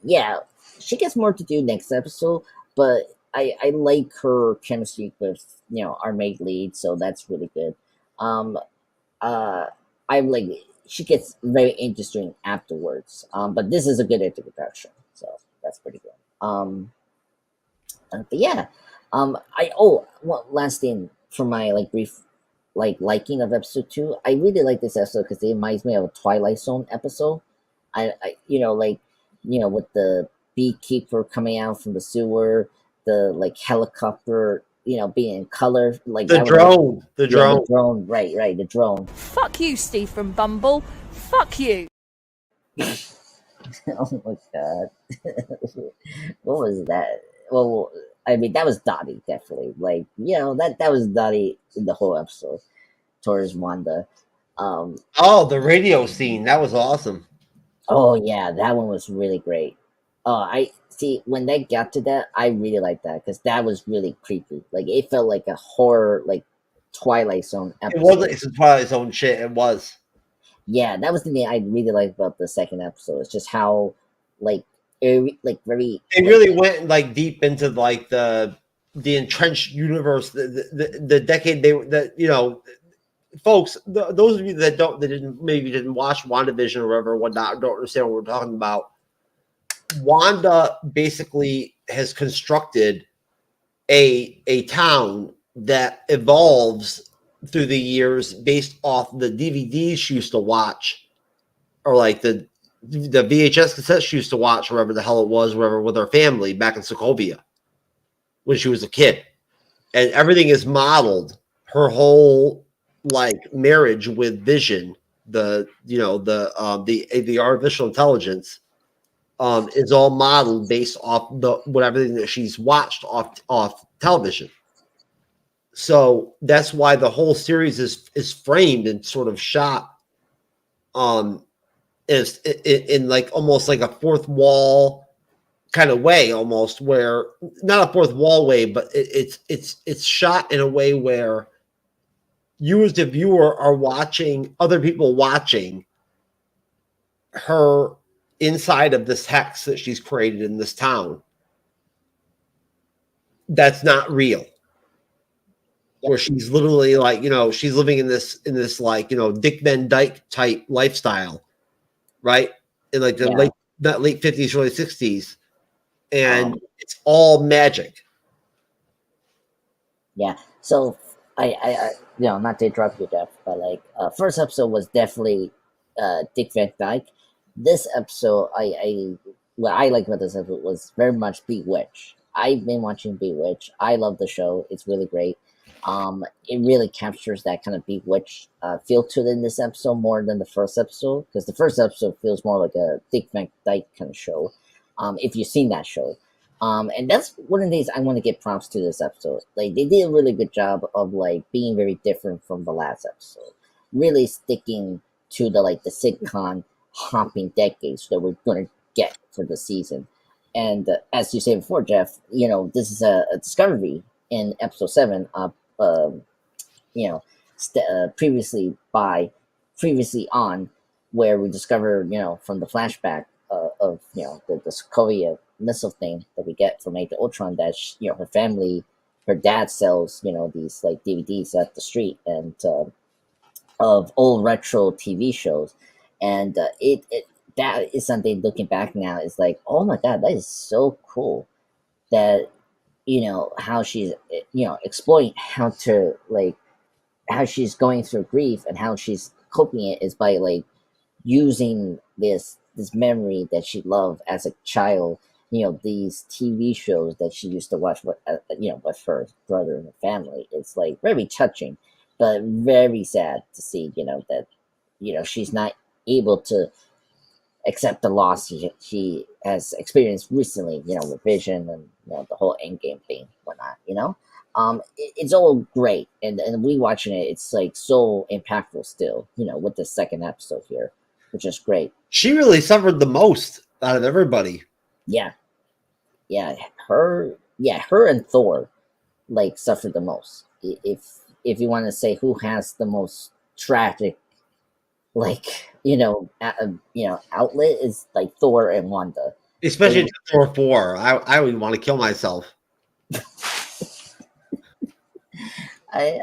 Yeah, she gets more to do next episode, but I like her chemistry with our main lead, so that's really good. I'm like she gets very interesting afterwards. But this is a good introduction, so that's pretty good. But yeah, one last thing for my brief liking of episode 2. I really like this episode because it reminds me of a Twilight Zone episode. I with the beekeeper coming out from the sewer, the helicopter, being in color, the drone, right, the drone. Fuck you, Steve from Bumble. Fuck you. Oh my god. What was that? Well, I mean, that was Dottie, definitely. That was Dottie in the whole episode towards Wanda. The radio scene, that was awesome. Oh yeah, that one was really great. I see when they got to that, I really liked that because that was really creepy. It felt like a horror, Twilight Zone episode. It wasn't. It's a Twilight Zone shit. It was. Yeah, that was the thing I really liked about the second episode. It's just how very. It really went deep into the entrenched universe, the decade folks. Those of you that didn't watch WandaVision or whatnot, don't understand what we're talking about. Wanda basically has constructed a town that evolves through the years based off the DVDs she used to watch, or the VHS cassettes she used to watch, wherever the hell it was, wherever with her family back in Sokovia when she was a kid. And everything is modeled. Her whole marriage with Vision, the artificial intelligence, is all modeled based off everything that she's watched off television. So that's why the whole series is framed and sort of shot is in almost like a fourth wall kind of way, almost, where not a fourth wall way, but it's shot in a way where you as the viewer are watching other people watching her inside of this hex that she's created in this town that's not real, where she's literally she's living in this Dick Van Dyke type lifestyle, right? In late 50s, early 60s, and it's all magic. Yeah. So I not to interrupt you, Jeff, but first episode was definitely Dick Van Dyke. This episode, what I like about this episode was very much Bewitched. I've been watching Bewitched. I love the show. It's really great. It really captures that kind of Bewitched feel to it in this episode more than the first episode, because the first episode feels more like a Dick Van Dyke kind of show. If you've seen that show. And that's one of the things I want to give props to this episode. They did a really good job of being very different from the last episode. Really sticking to the sitcom hopping decades that we're going to get for the season. And as you said before, Jeff, this is a discovery in episode 7 of previously on, where we discover from the flashback of the Sokovia missile thing that we get from Age of Ultron, that her family, her dad sells these DVDs at the street and of old retro TV shows, and that is something looking back now is oh my god, that is so cool that how she's exploring how to how she's going through grief, and how she's coping it is by using this memory that she loved as a child, these TV shows that she used to watch with with her brother and her family. It's like very touching, but very sad to see that she's not able to accept the loss she has experienced recently, with Vision and the whole Endgame thing, whatnot. It's all great, and rewatching it, it's like so impactful still. With the second episode here, which is great. She really suffered the most out of everybody. Yeah, her and Thor like suffered the most. If you want to say who has the most tragic, outlet, is like Thor and Wanda. Especially Thor 4. I would want to kill myself. I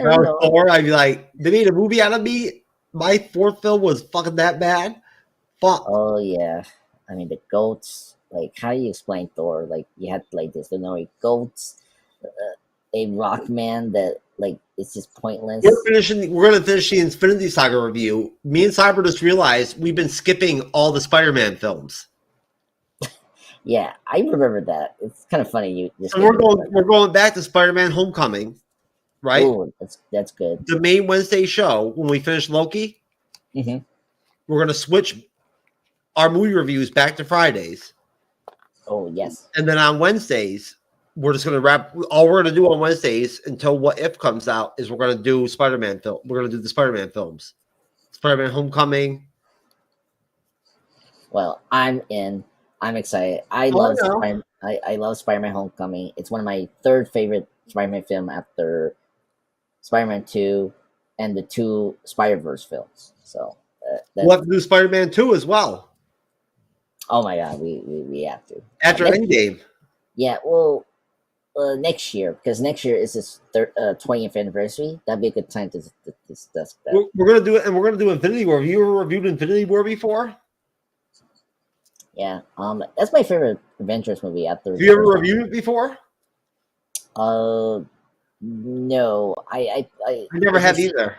don't know. Thor, I'd be like, they made a movie out of me. My fourth film was fucking that bad. Fuck. Oh yeah, I mean the goats. Like, how do you explain Thor? Like, you had like this, goats, a rock man that like it's just pointless. We're gonna finish the Infinity Saga review. Me and Cyber just realized we've been skipping all the Spider-Man films. Yeah, I remember that. It's kind of funny. So we're going back to Spider-Man: Homecoming, right? Ooh, that's good. The main Wednesday show when we finish Loki. Mm-hmm. We're gonna switch our movie reviews back to Fridays. Oh yes. And then on Wednesdays, we're just gonna wrap. All we're gonna do on Wednesdays until What If comes out is we're gonna do Spider-Man film. We're gonna do the Spider-Man films, Spider-Man: Homecoming. Well, I'm in. I'm excited. I love Spider-Man: Homecoming. It's one of my third favorite Spider-Man film after Spider-Man 2 and the 2 Spider-Verse films. So we'll have to do Spider-Man 2 as well. Oh my god, we have to after Endgame. Yeah, well, next year, because next year is his 20th anniversary. That'd be a good time to discuss that. We're gonna do it, and we're gonna do Infinity War. Have you ever reviewed Infinity War before? Yeah, that's my favorite Avengers movie. After have you ever reviewed it before? No, I never have either.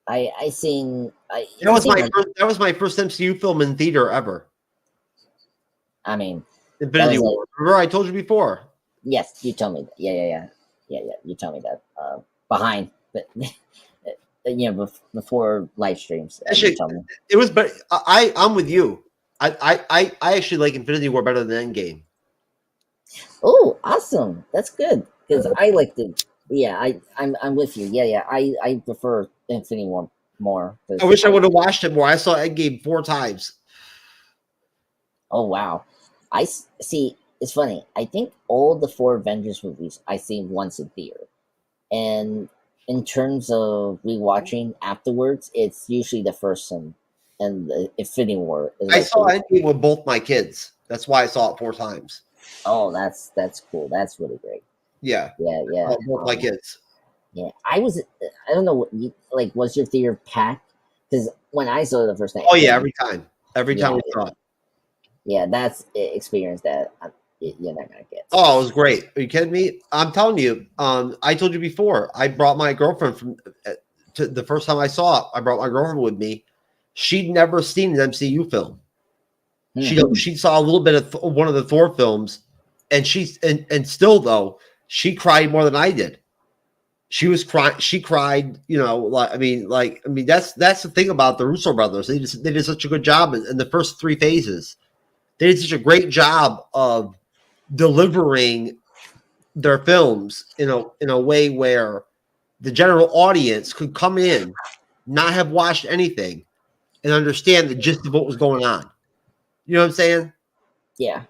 I seen. That was my first MCU film in theater ever. I mean, Infinity War. Remember, I told you before. Yes, you told me that. Yeah. You told me that. Behind, but before live streams. Actually, it was. But I'm with you. I actually like Infinity War better than Endgame. Oh, awesome! That's good because I liked it. Yeah, I'm with you. Yeah. I prefer Infinity War more. I wish I would have watched it more. I saw Endgame 4 times. Oh wow! I see. It's funny. I think all the 4 Avengers movies I seen once in theater, and in terms of rewatching afterwards, it's usually the first one. And the Infinity War. I saw Endgame with both my kids. That's why I saw it 4 times. Oh, that's cool. That's really great. Yeah. Both my kids. Yeah, I don't know what you like. Was your theater packed? Because when I saw it the first time. Oh yeah, every time we saw it. Yeah, that's an experience that you're not gonna get. Oh, it was great. Are you kidding me? I'm telling you. I told you before. I brought my girlfriend to the first time I saw it. I brought my girlfriend with me. She'd never seen an MCU film. She saw a little bit of one of the Thor films, and still though she cried more than I did. She was crying. She cried. That's the thing about the Russo brothers. They did such a good job in the first 3 phases. They did such a great job of delivering their films in a way where the general audience could come in, not have watched anything, and understand the gist of what was going on. You know what I'm saying? Yeah.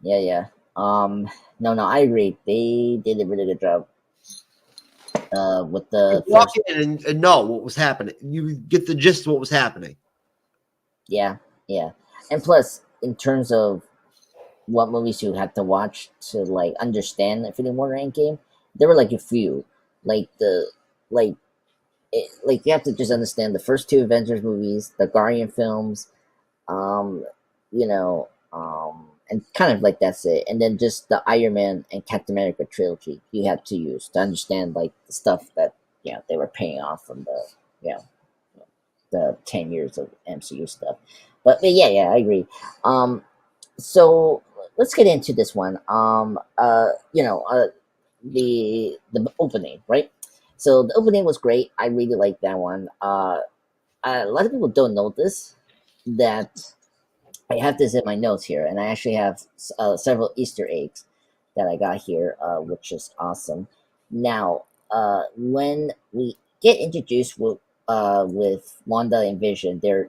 No, I agree. They did a really good job. With the walk in and know what was happening. You get the gist of what was happening. Yeah. And plus, in terms of what movies you had to watch to like understand Infinity War Endgame, there were like a few. You have to just understand the first 2 Avengers movies, the Guardian films, and kind of like that's it. And then just the Iron Man and Captain America trilogy you have to use to understand like the stuff that they were paying off from the the 10 years of MCU stuff. But yeah, I agree. So let's get into this one. The opening, right? So the opening was great. I really liked that one. A lot of people don't know this, that I have this in my notes here, and I actually have several Easter eggs that I got here, which is awesome. Now, when we get introduced with Wanda and Vision, they're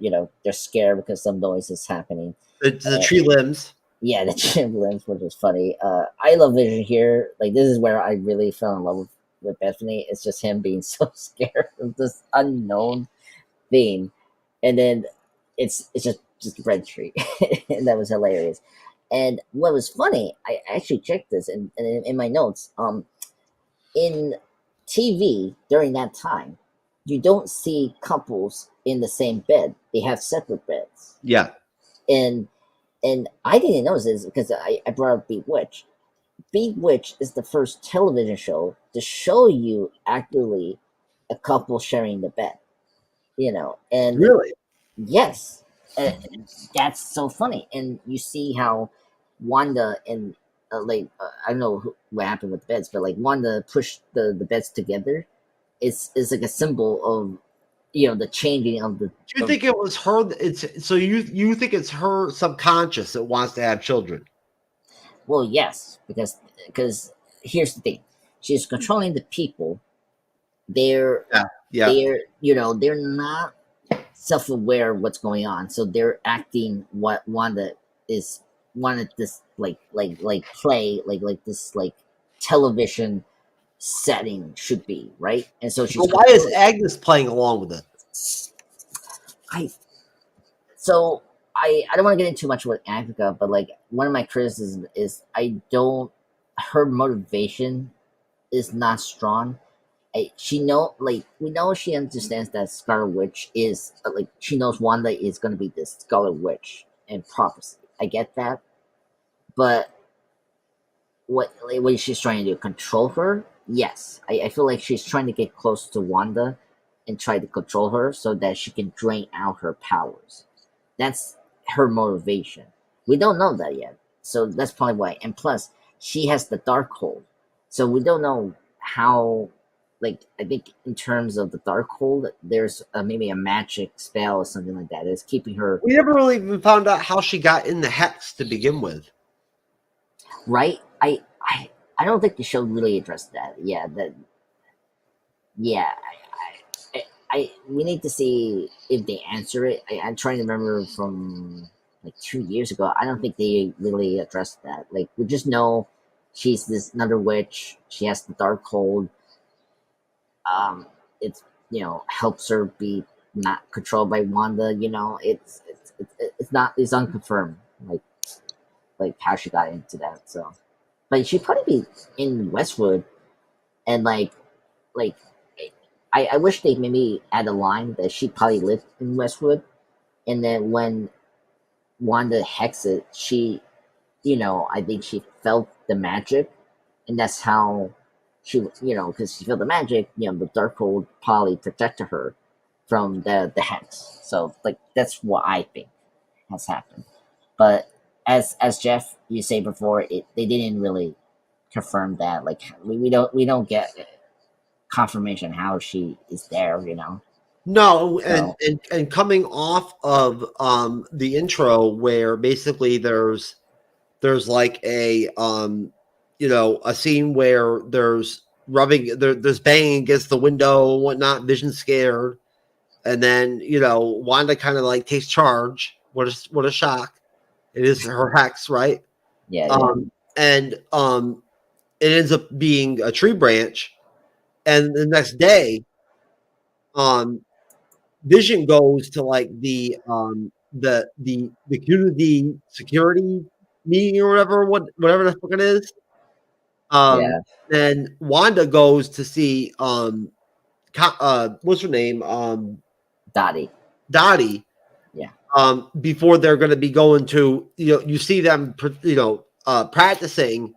scared because some noise is happening. The tree limbs. Yeah, the tree limbs, which is funny. I love Vision here. Like, this is where I really fell in love with Bethany. It's just him being so scared of this unknown thing, and then it's just red tree, and that was hilarious. And what was funny, I actually checked this in my notes. In TV during that time, you don't see couples in the same bed. They have separate beds. Yeah. And I didn't notice this because I brought up Bewitched. Bewitched is the first television show to show you actually a couple sharing the bed. And really, yes, that's so funny. And you see how Wanda and I don't know what happened with the beds, but like Wanda pushed the beds together. It's like a symbol of the changing of the. Do you think it was her? You think it's her subconscious that wants to have children? Well, yes, because here's the thing: she's controlling the people. They're not self-aware of what's going on, so they're acting what Wanda wanted this play this television setting should be, right? And so she's. Well, why is Agnes playing along with it? I don't want to get into too much with Agnes, but like one of my criticisms is her motivation is not strong. We know she understands that Scarlet Witch is she knows Wanda is going to be this Scarlet Witch and prophecy. I get that, but what she's trying to do, control her? Yes, I feel like she's trying to get close to Wanda and try to control her so that she can drain out her powers. That's her motivation. We don't know that yet, so that's probably why. And plus, she has the Darkhold, so we don't know how. I think in terms of the Darkhold, there's maybe a magic spell or something like that that's keeping her. We never really even found out how she got in the hex to begin with. Right? I don't think the show really addressed that. We need to see if they answer it. I'm trying to remember from 2 years ago. I don't think they really addressed that. We just know she's this another witch. She has the Darkhold. It's helps her be not controlled by Wanda. It's unconfirmed like how she got into that. So, but she probably be in Westwood, and I wish they maybe add a line that she probably lived in Westwood, and then when Wanda hexed, she, I think she felt the magic, and that's how. She, because she felt the magic, the Darkhold probably protected her from the hex. So, that's what I think has happened. But as Jeff, you say before, they didn't really confirm that. We don't get confirmation how she is there. No, and coming off of the intro where basically there's a a scene where there's there's banging against the window and whatnot, Vision scared, and then Wanda kind of takes charge. What a shock! It is her hex, right? Yeah. And it ends up being a tree branch, and the next day, Vision goes to the community security meeting or whatever the fuck it is. And Wanda goes to see what's her name? Dottie. Yeah. Before they're going to be going to you see them practicing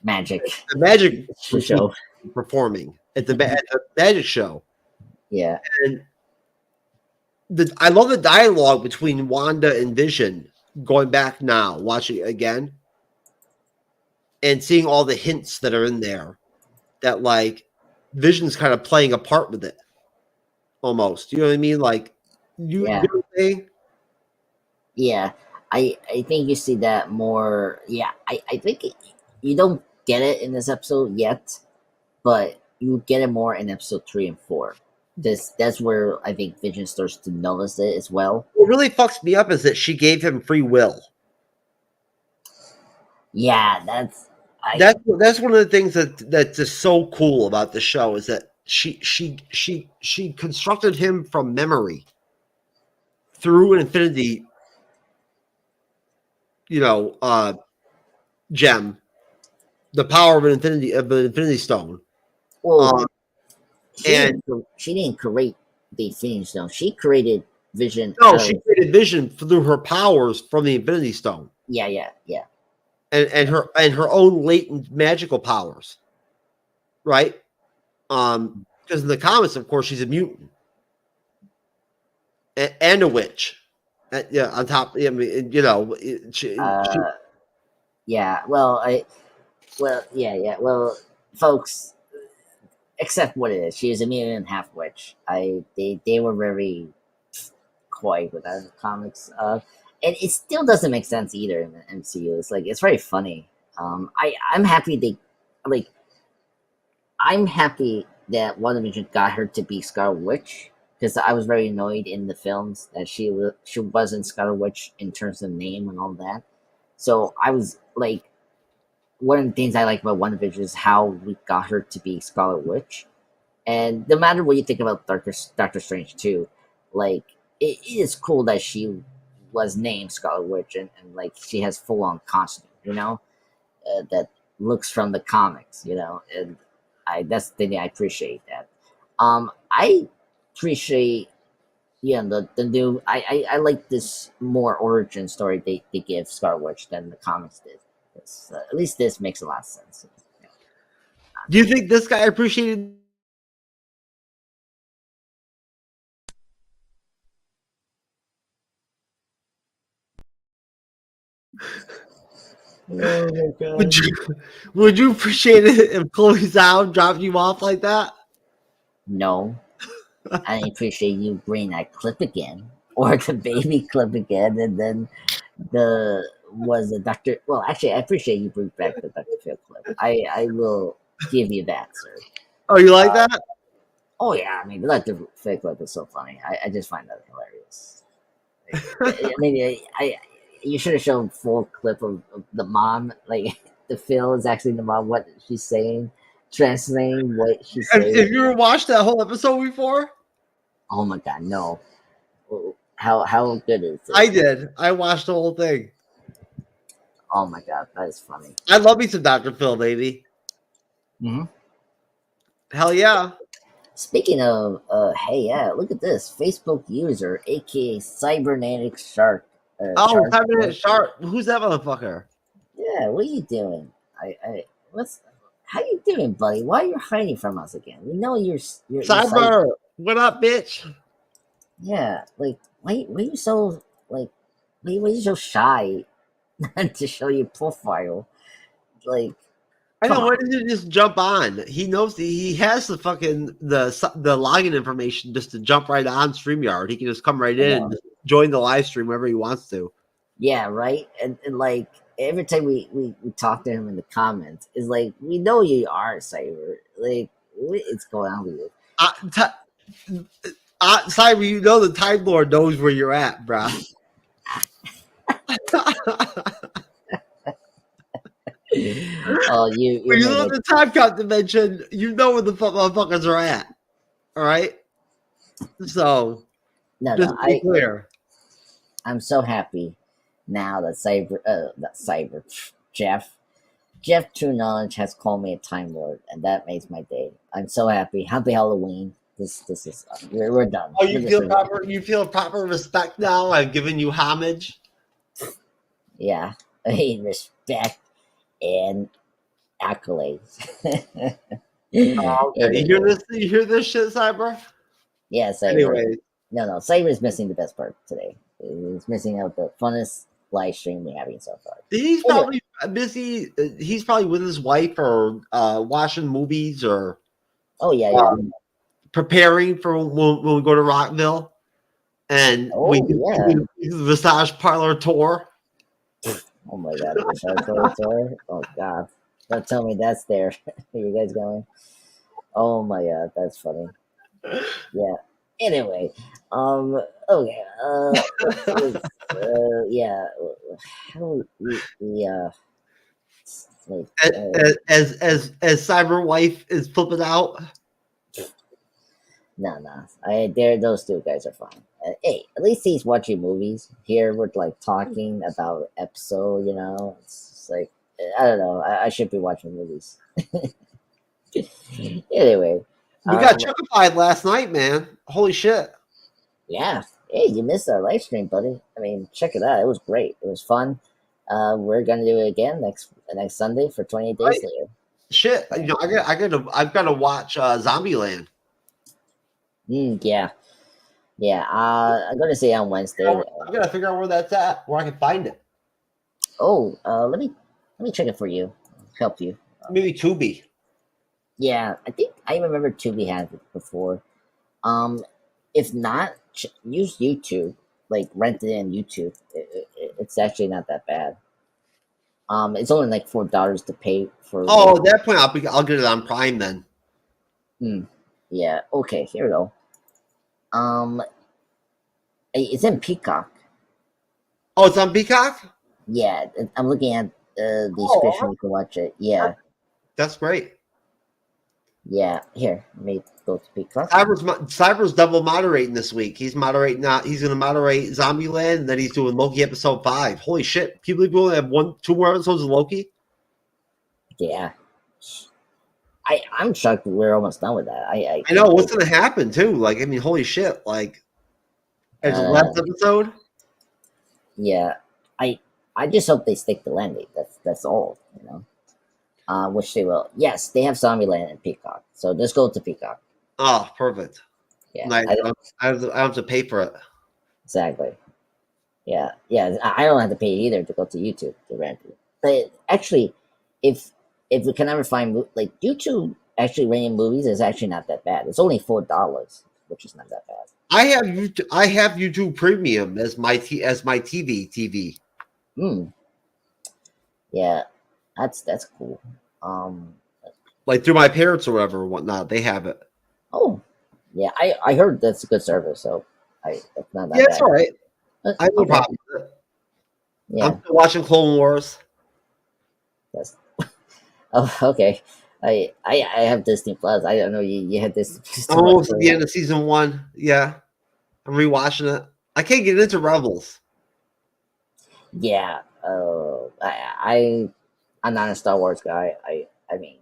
magic. The magic show performing at the magic show. Yeah. And I love the dialogue between Wanda and Vision. Going back now, watching it again, and seeing all the hints that are in there, that like Vision's kind of playing a part with it, almost. You know what I mean? Like you know what I'm saying? Yeah, I think you see that more. Yeah, I think you don't get it in this episode yet, but you get it more in episode 3 and 4. That's where I think Vision starts to notice it as well. What really fucks me up is that she gave him free will. Yeah, that's one of the things that's just so cool about the show is that she constructed him from memory through an infinity, gem, the power of an infinity stone. Well, she didn't create the Infinity Stone. She created Vision. No, she created Vision through her powers from the Infinity Stone. Yeah. And her own latent magical powers, right? Because in the comics, of course, she's a mutant and a witch. On top, I mean, yeah. Well, folks, accept what it is. She is a mutant and half witch. They were very coy with that in the comics. And it still doesn't make sense either in the MCU. It's like, it's very funny. I'm happy I'm happy that WandaVision got her to be Scarlet Witch, because I was very annoyed in the films that she wasn't Scarlet Witch in terms of name and all that. So I was like, one of the things I like about WandaVision is how we got her to be Scarlet Witch. And no matter what you think about Doctor Strange too, like, it is cool that she was named Scarlet Witch and like she has full on costume, that looks from the comics, and that's the thing I appreciate that. I appreciate the new. I like this more origin story they give Scarlet Witch than the comics did. At least this makes a lot of sense. Do you think this guy appreciated? Oh my God. Would you appreciate it if Chloe Zhao dropped you off like that? No. I appreciate you bring that clip again, or the baby clip again, and then Dr. Well, actually, I appreciate you bring back the Dr. Phil clip. I will give you that, sir. Oh, you like that? Oh yeah, I mean, the Dr. Phil clip is so funny. I just find that hilarious. I mean, you should have shown full clip of the mom, like the Phil is actually the mom, what she's saying, translating what she's saying. Have you ever watched that whole episode before? Oh my God, no. How good is it? I did. I watched the whole thing. Oh my God, that is funny. I love me some Dr. Phil, baby. Mm-hmm. Hell yeah. Speaking of, hey, yeah, look at this. Facebook user, aka Cyberneticshark. Cyberneticshark. Who's that motherfucker? Yeah, what are you doing? How you doing, buddy? Why are you hiding from us again? We know you're Cyber. What up, bitch? Yeah, like, why are you so, like, why are you so shy to show your profile? Like, I know. Why did you just jump on? He knows he has the fucking the login information just to jump right on StreamYard. He can just come right in and join the live stream whenever he wants to. Yeah, right. And like every time we talk to him in the comments, it's like, we know you are Cyber. Like, what is going on with you? Cyber, you know the Time Lord knows where you're at, bruh. Oh, you when you look at the time count dimension, you know where the motherfuckers are at. All right. So, just be clear. I'm so happy now that Jeff TrueKnowledge has called me a Time Lord, and that makes my day. I'm so happy. Happy Halloween. This is we're done. Oh, you feel proper respect now? I've given you homage. Yeah, I mean, respect and accolades. Okay. You hear this shit, Cyber? Yes. Anyway, No, Cyber's missing the best part today. He's missing out the funnest live stream we're having so far. He's probably busy. He's probably with his wife or watching movies or preparing for when we go to Rockville and we do the massage parlor tour. Oh my god, the massage parlor tour! Oh god, don't tell me that's there. Are you guys going? Oh my god, that's funny. Yeah. Anyway, okay, yeah. How we as Cyber Wife is flipping out. No. Those two guys are fine. Hey, at least he's watching movies. Here we're like talking about episode. You know, it's just like I don't know. I should be watching movies. Anyway, we got chunkified last night, man. Holy shit! Yeah. Hey, you missed our live stream, buddy. I mean, check it out. It was great. It was fun. We're gonna do it again next Sunday for 28 days later. Shit, you know, I've got to watch Zombieland. Yeah. I'm gonna say on Wednesday. I gotta figure out where that's at, where I can find it. Oh, let me check it for you. Help you. Maybe Tubi. Yeah, I think I remember Tubi had it before. If not, use YouTube. Like rent it in YouTube. It's actually not that bad. It's only like $4 to pay for. Oh, at that point, I'll get it on Prime then. Yeah. Okay. Here we go. It's in Peacock. Oh, it's on Peacock. Yeah, I'm looking at the description. You can watch it. Yeah, that's great. Yeah. Here, let me go to Peacock. Cyber's double moderating this week. He's moderating. He's going to moderate Zombieland, and then he's doing Loki episode 5. Holy shit! Can you believe we only have 2 more episodes of Loki? Yeah. I'm shocked we're almost done with that. I know what's going to happen too. Like, I mean, holy shit! Like, as the last episode. Yeah, I just hope they stick the landing. That's all, you know. Which they will. Yes, they have Zombieland and Peacock. So just go to Peacock. Oh, perfect. Yeah, nice. I don't have to pay for it. Exactly. Yeah. I don't have to pay either to go to YouTube to rent it. But actually, if we can ever find like YouTube actually renting movies is actually not that bad. It's only $4, which is not that bad. I have YouTube Premium as my TV. Yeah, that's cool. Like through my parents or whatever or whatnot, they have it. Oh, yeah. I heard that's a good service, so it's not that bad. It's all right. I have no problem with it. Yeah, I'm still watching Clone Wars. That's oh, okay. I have Disney Plus. I don't know you had this. Almost at the end of season 1. Yeah, I'm rewatching it. I can't get into Rebels. Yeah, I'm not a Star Wars guy. I mean,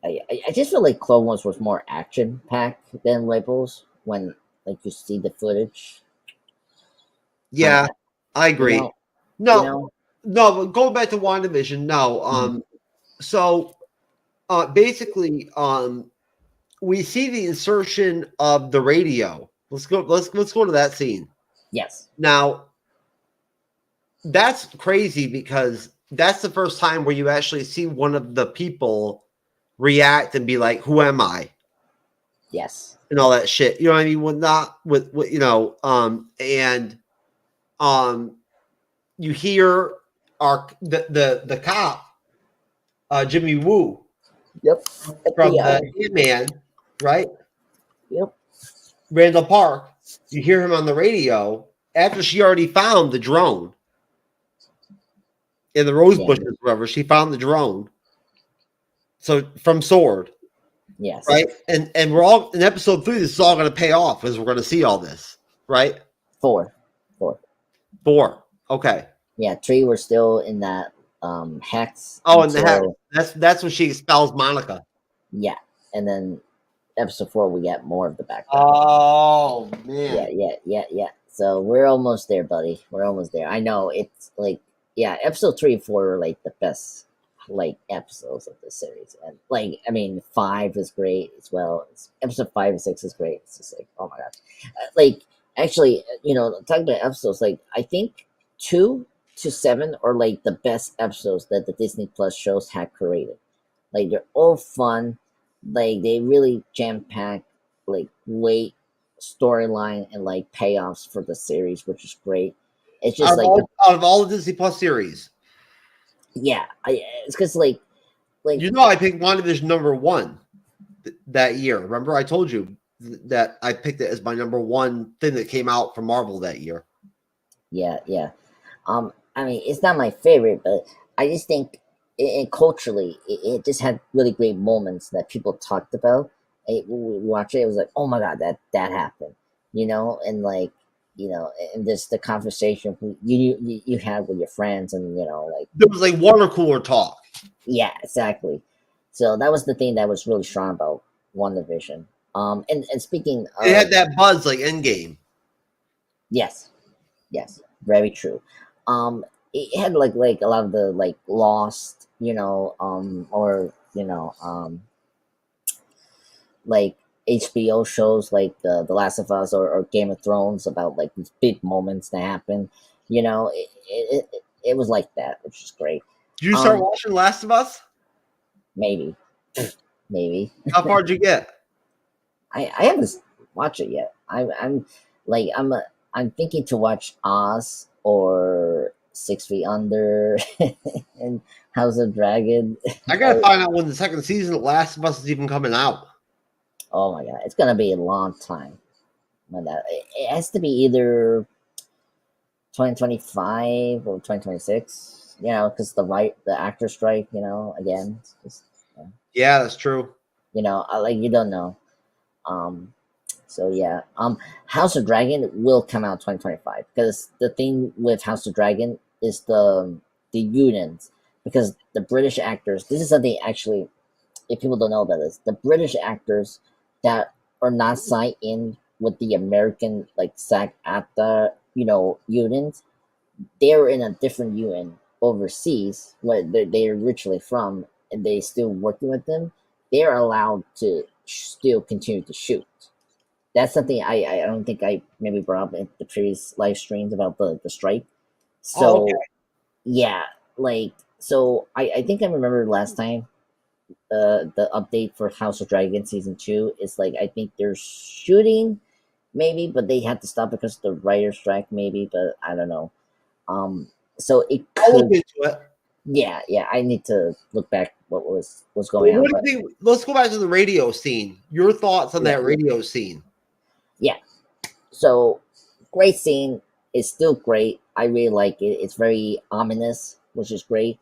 I just feel like Clone Wars was more action packed than Rebels when like you see the footage. Yeah, I agree. No, but going back to WandaVision, no. So basically, we see the insertion of the radio. Let's go to that scene. Yes. Now, that's crazy because that's the first time where you actually see one of the people react and be like, "Who am I?" Yes. And all that shit. You know what I mean? You hear the cop, Jimmy Woo. Yep. From the Ant-Man, right? Yep. Randall Park. You hear him on the radio after she already found the drone. In the rose bushes, wherever she found the drone. So from Sword. Yes. Right? And we're all in episode 3, this is all gonna pay off because we're gonna see all this, right? 4. 4. Okay. Yeah, 3 we're still in that hex. Oh, and the hex. That's when she expels Monica. Yeah. And then episode 4 we get more of the background. Oh man. Yeah. So we're almost there, buddy. We're almost there. I know it's like episode 3 and 4 are like the best like episodes of the series, and like I mean 5 is great as well. Episode 5 and 6 is great. It's just like, oh my gosh. Like actually, talking about episodes, like I think 2 to 7 are like the best episodes that the Disney Plus shows had created. Like they're all fun, like they really jam pack like great storyline and like payoffs for the series, which is great. It's just out of all the Disney Plus series. Yeah, it's because like I picked WandaVision number 1 that year. Remember, I told you that I picked it as my number 1 thing that came out from Marvel that year. Yeah. I mean, it's not my favorite, but I just think culturally, it just had really great moments that people talked about. When we watch it, it was like, oh my god, that happened, and like. And just the conversation you had with your friends, and like there was like water cooler talk. Yeah, exactly. So that was the thing that was really strong about WandaVision. And speaking, it had that buzz like Endgame. Yes, very true. It had like a lot of the like Lost, like HBO shows like The Last of Us or Game of Thrones about like these big moments that happen. It was like that, which is great. Did you start watching Last of Us? Maybe. How far did you get? I haven't watched it yet. I'm thinking to watch Oz or 6 Feet Under and House of Dragon. I gotta find out when the second season of Last of Us is even coming out. Oh my god, it's gonna be a long time. It has to be either 2025 or 2026. Because the actor strike. Again. Yeah, that's true. You don't know. So yeah. House of Dragon will come out 2025 because the thing with House of Dragon is the unions, because the British actors. This is something actually, if people don't know about this, the British actors that are not signed in with the American like SAG-AFTRA, unions, they're in a different union overseas where they're originally from, and they still working with them. They're allowed to still continue to shoot. That's something I don't think I maybe brought up in the previous live streams about the strike. So okay. Yeah, so I think I remember last time. The update for House of Dragon season 2 is like, I think they're shooting maybe, but they had to stop because of the writer's strike maybe, but I don't know. So it could, I'll look into it. Yeah, I need to look back what's going on. Let's go back to the radio scene. Your thoughts on that radio scene? Yeah. So great scene. It's still great. I really like it. It's very ominous, which is great.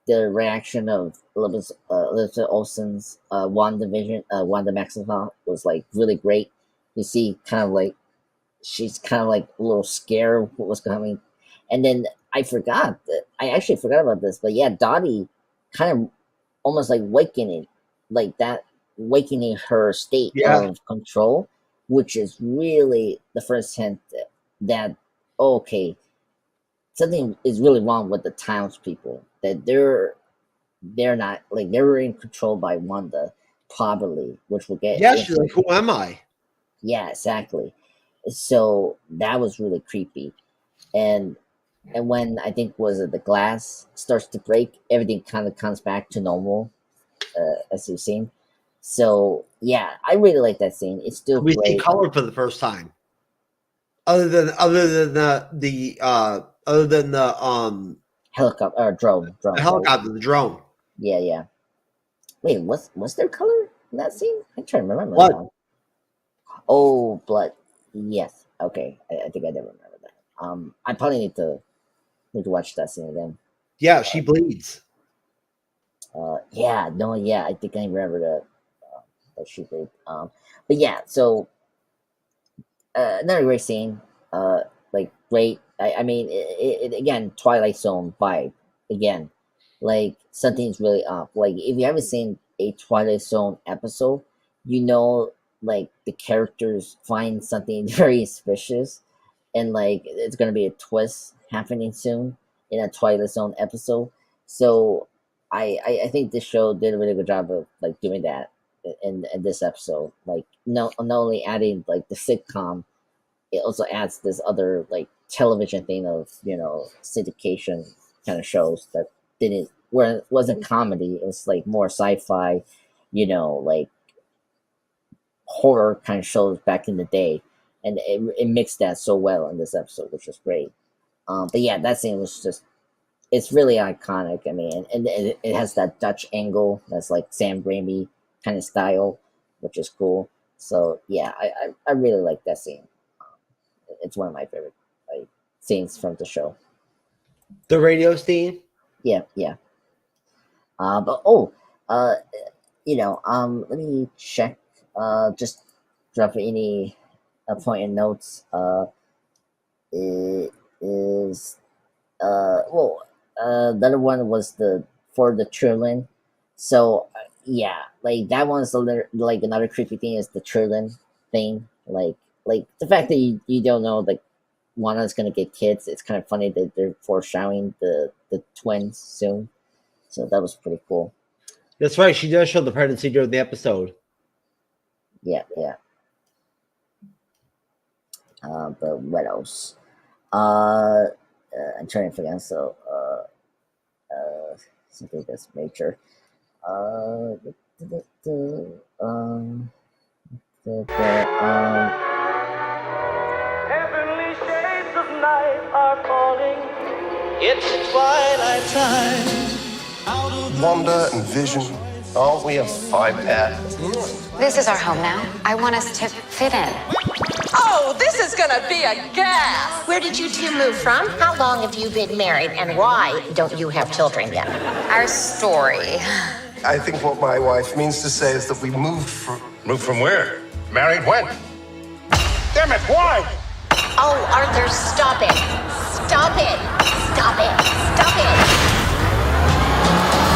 The reaction of Elizabeth Olsen's WandaVision, Wanda Maximoff was like really great. You see, she's kind of like a little scared of what was coming, and then I actually forgot about this, but yeah, Dottie kind of almost like wakening her state of control, which is really the first hint that okay, something is really wrong with the townspeople, that they're not like they're in control by Wanda probably, which will get she's like, who am I? Yeah, exactly. So that was really creepy, and when I think the glass starts to break, everything kind of comes back to normal, as you've seen. So yeah, I really like that scene. It's still we great. see color for the first time, other than the helicopter or drone. The helicopter, the drone. Yeah. Wait, was there color in that scene? I'm trying to remember. What? Now. Oh, blood. Yes. Okay. I think I did remember that. I probably need to watch that scene again. Yeah, she bleeds. Yeah. No. Yeah. I think I remember that she bleeds. But yeah. So another great scene. Like great. I mean, it again, Twilight Zone vibe again. Like something's really up. Like if you haven't seen a Twilight Zone episode, like the characters find something very suspicious, and like it's gonna be a twist happening soon in a Twilight Zone episode. So I think this show did a really good job of like doing that in this episode. Like not only adding like the sitcom, it also adds this other like television thing of syndication kind of shows that wasn't comedy. It was like more sci-fi, like horror kind of shows back in the day, and it mixed that so well in this episode, which was great. But yeah, that scene was just, it's really iconic. I mean, and it has that Dutch angle that's like Sam Raimi kind of style, which is cool. So yeah, I really like that scene. It's one of my favorite like scenes from the show. The radio scene. Yeah. But let me check. Just drop any appointed notes. It is the other one was for the Trillin. So yeah, like that one's like another creepy thing is the Trillin thing. Like the fact that you don't know like Wanda's gonna get kids. It's kind of funny that they're foreshadowing the twins soon. So that was pretty cool. That's right. She does show the pregnancy during the episode. Yeah. But what else? I'm trying to forget. So, something that's major. Heavenly shades of night are falling. It's twilight time. Wanda and Vision, aren't we a 5-pair? This is our home now. I want us to fit in. Oh, this is gonna be a gas! Where did you two move from? How long have you been married? And why don't you have children yet? Our story. I think what my wife means to say is that we moved from... Moved from where? Married when? Damn it, why? Oh, Arthur, stop it. Stop it. Stop it. Stop it.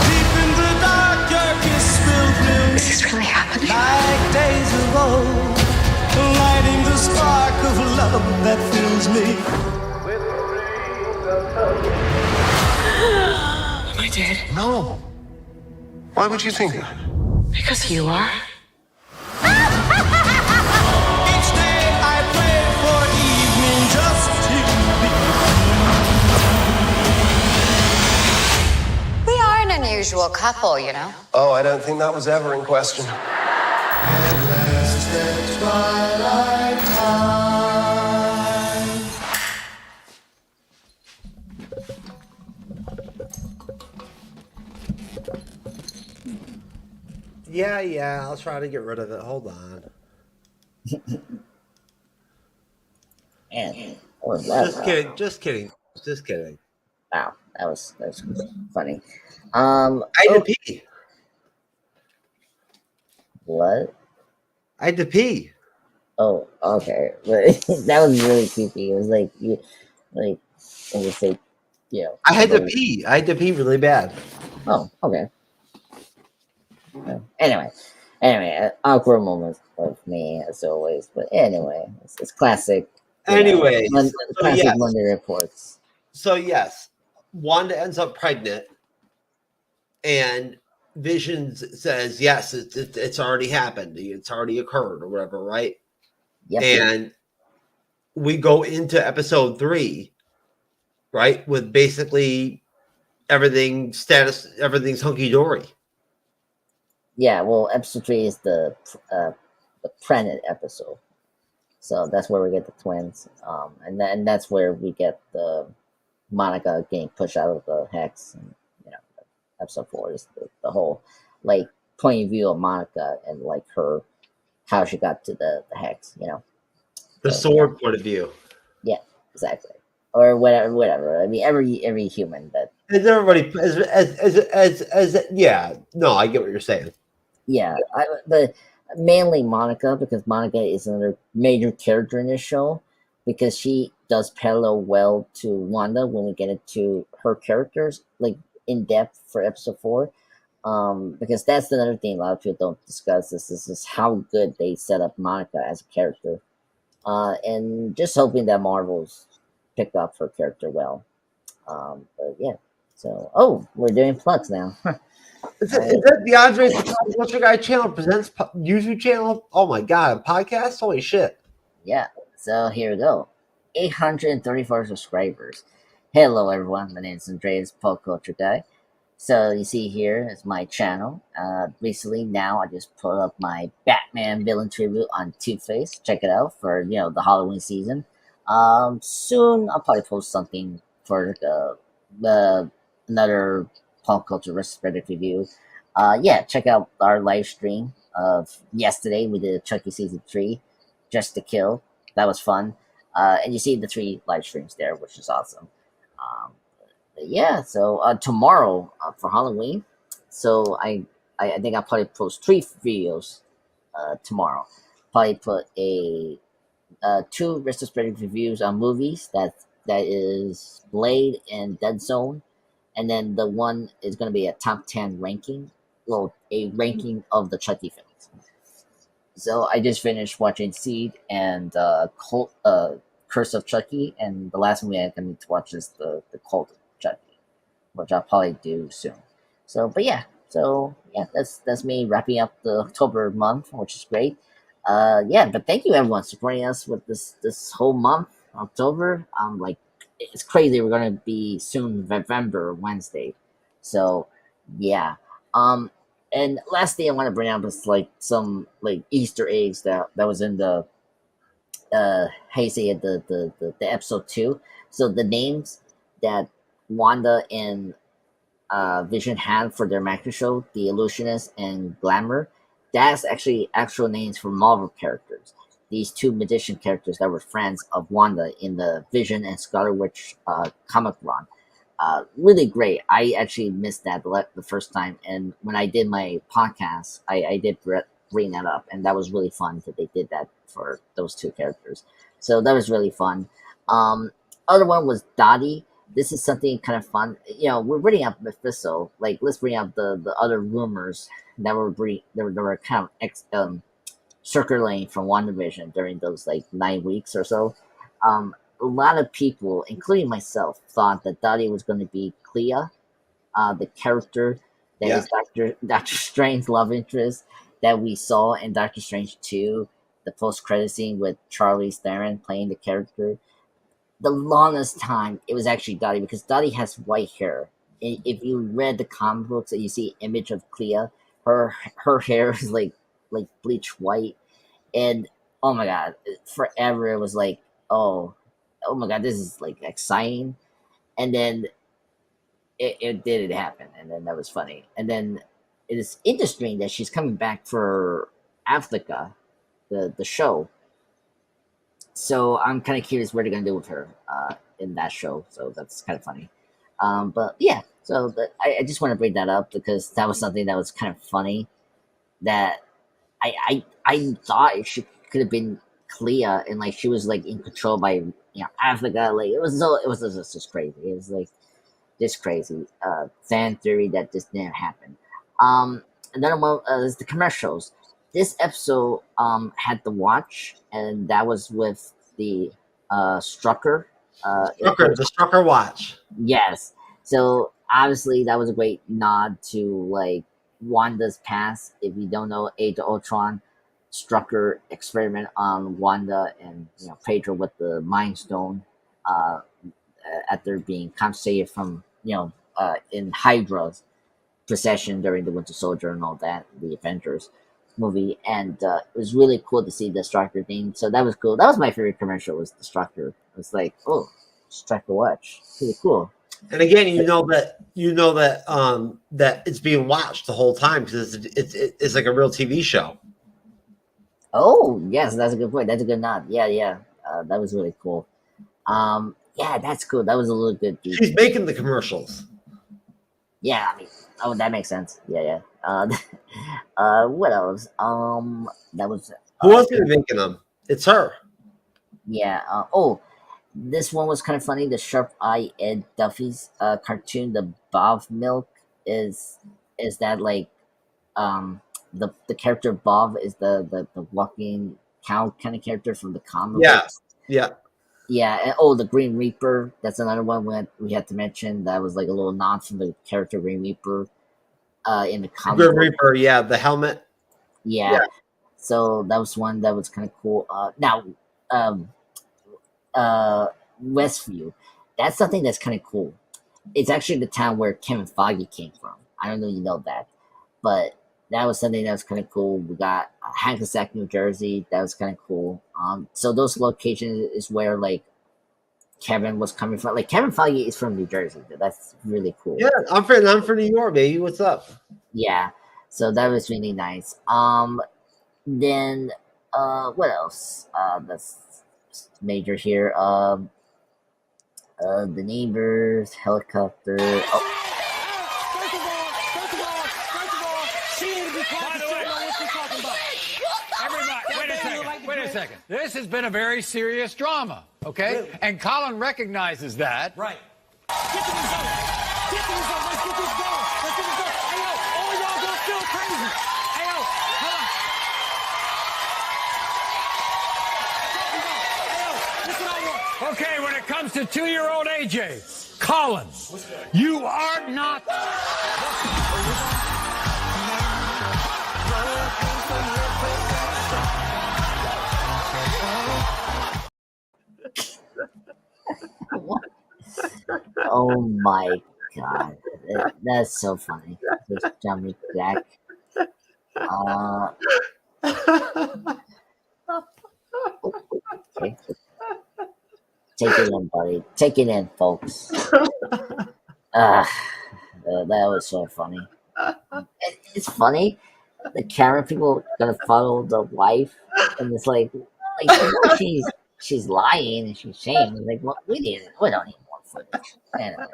Deep in the dark, your kiss spilled blue. Is this really happening? Like days of old, lighting the spark of love that fills me. Am I dead? No. Why would you think that? Because you are. Each day I pray for evening just to be. We are an unusual couple, you know. Oh, I don't think that was ever in question. Yeah, I'll try to get rid of it. Hold on. And what was that? Just kidding. Wow, that was funny. I had to pee. What? I had to pee. Oh, okay. But that was really creepy. It was like and you say, I had to pee. I had to pee really bad. Oh, okay. Anyway, awkward moments of me as always. But anyway, it's classic. Anyway, classic Monday reports. So yes, Wanda ends up pregnant, and Vision says, "Yes, it's already happened. It's already occurred, or whatever." Right? Yep. And we go into episode 3, right, with basically everything's hunky dory. Yeah, well, episode 3 is the pregnant episode, so that's where we get the twins, and then that's where we get the Monica getting pushed out of the hex. And, episode 4 is the whole like point of view of Monica and like how she got to the hex. The sword point of view. Yeah, exactly, or whatever. I mean, every human that as everybody as yeah. No, I get what you're saying. Yeah, but mainly Monica, because Monica is another major character in this show, because she does parallel well to Wanda when we get into her characters, like in depth for episode 4. Because that's another thing a lot of people don't discuss. This is how good they set up Monica as a character, and just hoping that Marvel's pick up her character well. But yeah, So, we're doing plugs now. Is that the Andre What's Your Guy channel presents YouTube channel? Oh my god, a podcast? Holy shit. Yeah, so here we go. 834 subscribers. Hello everyone, my name is Andreas, Pop Culture Guy. So you see here is my channel. Recently now I just put up my Batman villain tribute on Two-Face. Check it out for the Halloween season. Soon I'll probably post something for the another Pop Culture vs. Reddit review. Check out our live stream of yesterday. We did Chucky season 3, Just to Kill. That was fun. And you see the 3 live streams there, which is awesome. So tomorrow for Halloween, so I think I'll probably post 3 videos tomorrow. Probably put a 2 vs. Reddit reviews on movies that is Blade and Dead Zone, and then the one is going to be a top 10 ranking, a ranking of the Chucky films. So I just finished watching Seed and Curse of Chucky, and the last movie I need to watch is the Cult of Chucky, which I'll probably do soon. That's me wrapping up the October month, which is great. But thank you everyone supporting us with this whole month, October. It's crazy. We're gonna be soon November Wednesday, so yeah. And last thing I want to bring up is some Easter eggs that was in the the episode 2. So the names that Wanda and Vision had for their macro show, the Illusionist and Glamour, that's actually actual names for Marvel characters. These 2 magician characters that were friends of Wanda in the Vision and Scarlet Witch comic run. Really great. I actually missed that the first time, and when I did my podcast, I did bring that up, and that was really fun that they did that for those 2 characters. So that was really fun. Other one was Dottie. This is something kind of fun. We're bringing up Mephisto. Let's bring up the other rumors that were kind of circulating from WandaVision during those 9 weeks or so. A lot of people, including myself, thought that Dottie was going to be Clea, the character that is Doctor Strange's love interest that we saw in Doctor Strange 2, the post-credit scene with Charlize Theron playing the character. The longest time, it was actually Dottie, because Dottie has white hair. If you read the comic books and you see an image of Clea, her hair is like bleach white, and oh my god, forever it was oh my god, this is exciting, and then it didn't happen, and then that was funny. And then it is interesting that she's coming back for Africa, the show. So I'm kind of curious what they're gonna do with her in that show. So that's kind of funny. I just want to bring that up because that was something that was kind of funny. That I thought she could have been Clea, and she was in control by Africa. It was just crazy. It was just crazy. Fan theory that this didn't happen. Another one is the commercials. This episode had the watch, and that was with the Strucker. The Strucker watch. Yes. So obviously that was a great nod to Wanda's past. If you don't know, Age of Ultron, Strucker experiment on Wanda and Pedro with the Mind Stone after being compensated from in Hydra's procession during the Winter Soldier and all that, the Avengers movie, and it was really cool to see the Strucker thing. So that was cool. That was my favorite commercial, was the Strucker. It was Strucker watch, pretty cool. And again, you know that that it's being watched the whole time because it's like a real TV show. Oh yes, that's a good point. That's a good nod. Yeah. That was really cool. That's cool. That was a little good. She's making the commercials. Yeah, that makes sense. Yeah. What else? That was. Who else is making them? It's her. Yeah. This one was kind of funny. The Sharp Eye Ed Duffy's cartoon, the Bob Milk, is that the character Bob is the walking cow kind of character from the comic books. Yeah. Yeah, and the Green Reaper. That's another one we had to mention. That was like a little nod from the character Green Reaper in the comic Green book. Reaper, yeah, the helmet. Yeah. So that was one that was kind of cool. Now, Westview. That's something that's kind of cool. It's actually the town where Kevin Feige came from. I don't know if you know that, but that was something that was kind of cool. We got Hackensack, New Jersey. That was kind of cool. So those locations is where like Kevin was coming from. Like Kevin Feige is from New Jersey. That's really cool. Yeah, I'm from New York, baby. What's up? Yeah. So that was really nice. Then what else? That's major here. The neighbors, helicopter. Oh. Wait a second. This has been a very serious drama, okay? Really? And Colin recognizes that. Right. Get to the zone. Get to the zone. Let's get this going. Let's get this going. Hey, yo, all y'all go feel crazy. Hey, yo, hold on. Hey, yo, this is what I want. Okay, when it comes to 2-year-old AJ, Colin, you are not... Oh my god, that's so funny. Just jumping back. Okay. Take it in, buddy. Take it in, folks. That was so funny. It's funny. The camera people gonna follow the wife, and it's like she's lying and she's saying like, well, we don't need more footage. Anyway,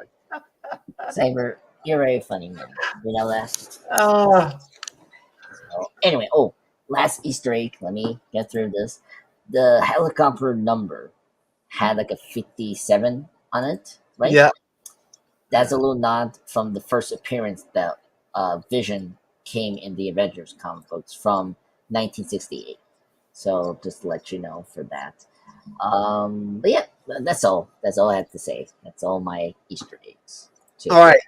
Cyber, you're very funny, man. You know that. So, anyway, last Easter egg. Let me get through this. The helicopter number had like a 57 on it, right? Yeah. That's a little nod from the first appearance that Vision came in the Avengers comic books from 1968. So just to let you know for that. But yeah, that's all. That's all I have to say. That's all my Easter eggs. All right,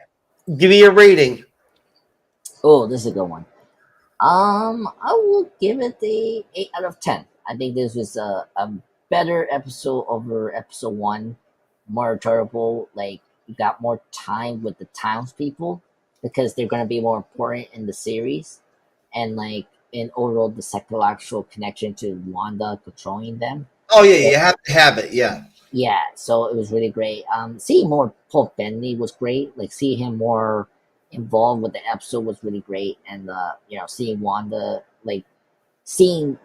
give me a rating. Oh, this is a good one. I will give it the 8 out of 10. I think this was a better episode over episode 1. More enjoyable. Like you got more time with the townspeople because they're gonna be more important in the series, and like in overall the psychological connection to Wanda controlling them. Oh yeah, you have to have it. Yeah. Yeah, so it was really great. Seeing more Paul Bettany was great. Like seeing him more involved with the episode was really great, and seeing Wanda, like seeing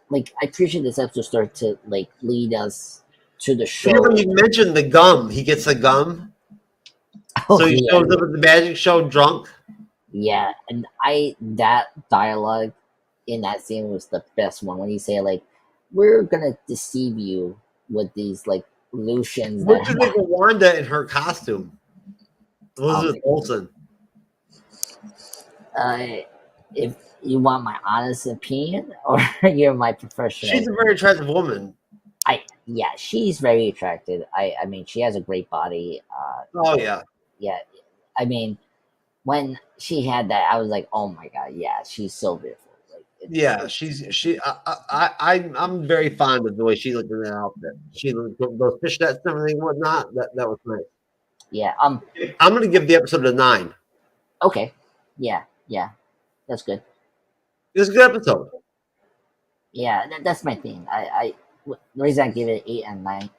like I appreciate this episode started to like lead us to the show. When you mentioned the gum, he gets the gum, so he shows up at the magic show drunk. Yeah, and that dialogue in that scene was the best one when he say like, "We're gonna deceive you with these like illusions." What do you think of Wanda in her costume? Elizabeth Olsen. If you want my honest opinion, or you're my professional, she's a very attractive woman. She's very attractive. I mean, she has a great body. Yeah. I mean, when she had that, I was like, oh my god, yeah, she's so beautiful. I'm very fond of the way she looked in that outfit. She looked those fishnets and everything, whatnot. That was nice. Yeah. I'm gonna give the episode a 9. Okay. Yeah. That's good. It was a good episode. Yeah, that's my thing. The reason I give it 8 and 9,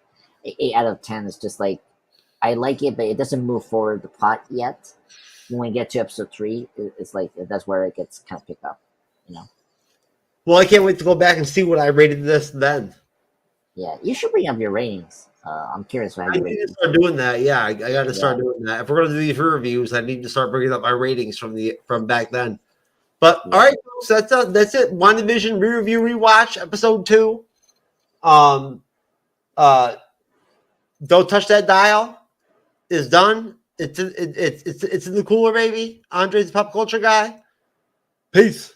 8 out of 10 is just like I like it, but it doesn't move forward the plot yet. When we get to episode 3, it's like that's where it gets kind of picked up, you know. Well, I can't wait to go back and see what I rated this then. Yeah, you should bring up your ratings. I'm curious. I need to start doing that. Yeah, I got to start doing that. If we're going to do these reviews, I need to start bringing up my ratings from back then. But all right, folks, that's it. WandaVision re-review rewatch episode 2. Don't touch that dial. Is done. It's in the cooler, baby. Andre's the pop culture guy. Peace.